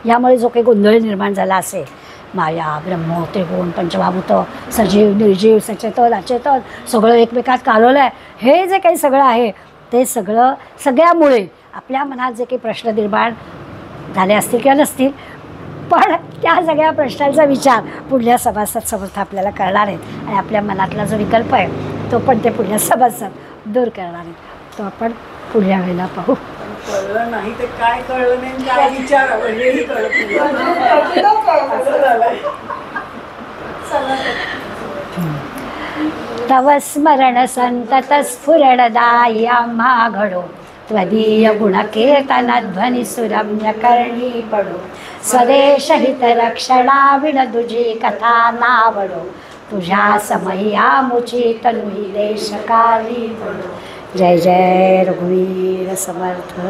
ह्यामुळे जो काही गोंधळ निर्माण झाला असेल, माया ब्रह्म त्रिगुण पंचमहाभूत सजीव निर्जीव सचेतन अचेतन सगळं एकमेकात कालवलं आहे, हे जे काही सगळं आहे ते सगळ्यामुळे आपल्या मनात जे काही प्रश्न निर्माण झाले असतील किंवा नसतील, पण त्या सगळ्या प्रश्नांचा विचार पुढल्या सभासात समर्थ आपल्याला करणार आहेत. आणि आपल्या मनातला जो विकल्प आहे तो पण ते पुढल्या सभासात दूर करणार आहेत. तो आपण पुढल्या वेळेला पाहू. कळलं नाही ते काय कळलं नाही काय विचारावं हेही कळत नाही. तव स्मरण संतत स्फुरणदायी आम्हा घडो, त्वदीय गुणकीर्तन ध्वनी सुरम्य करणी पडो. स्वदेश हित रक्षणा विण तुझी कथा नावडो, तुझ्या समय्या मुची तनुही देशकारी पडो. जय जय रघुवीर समर्थ.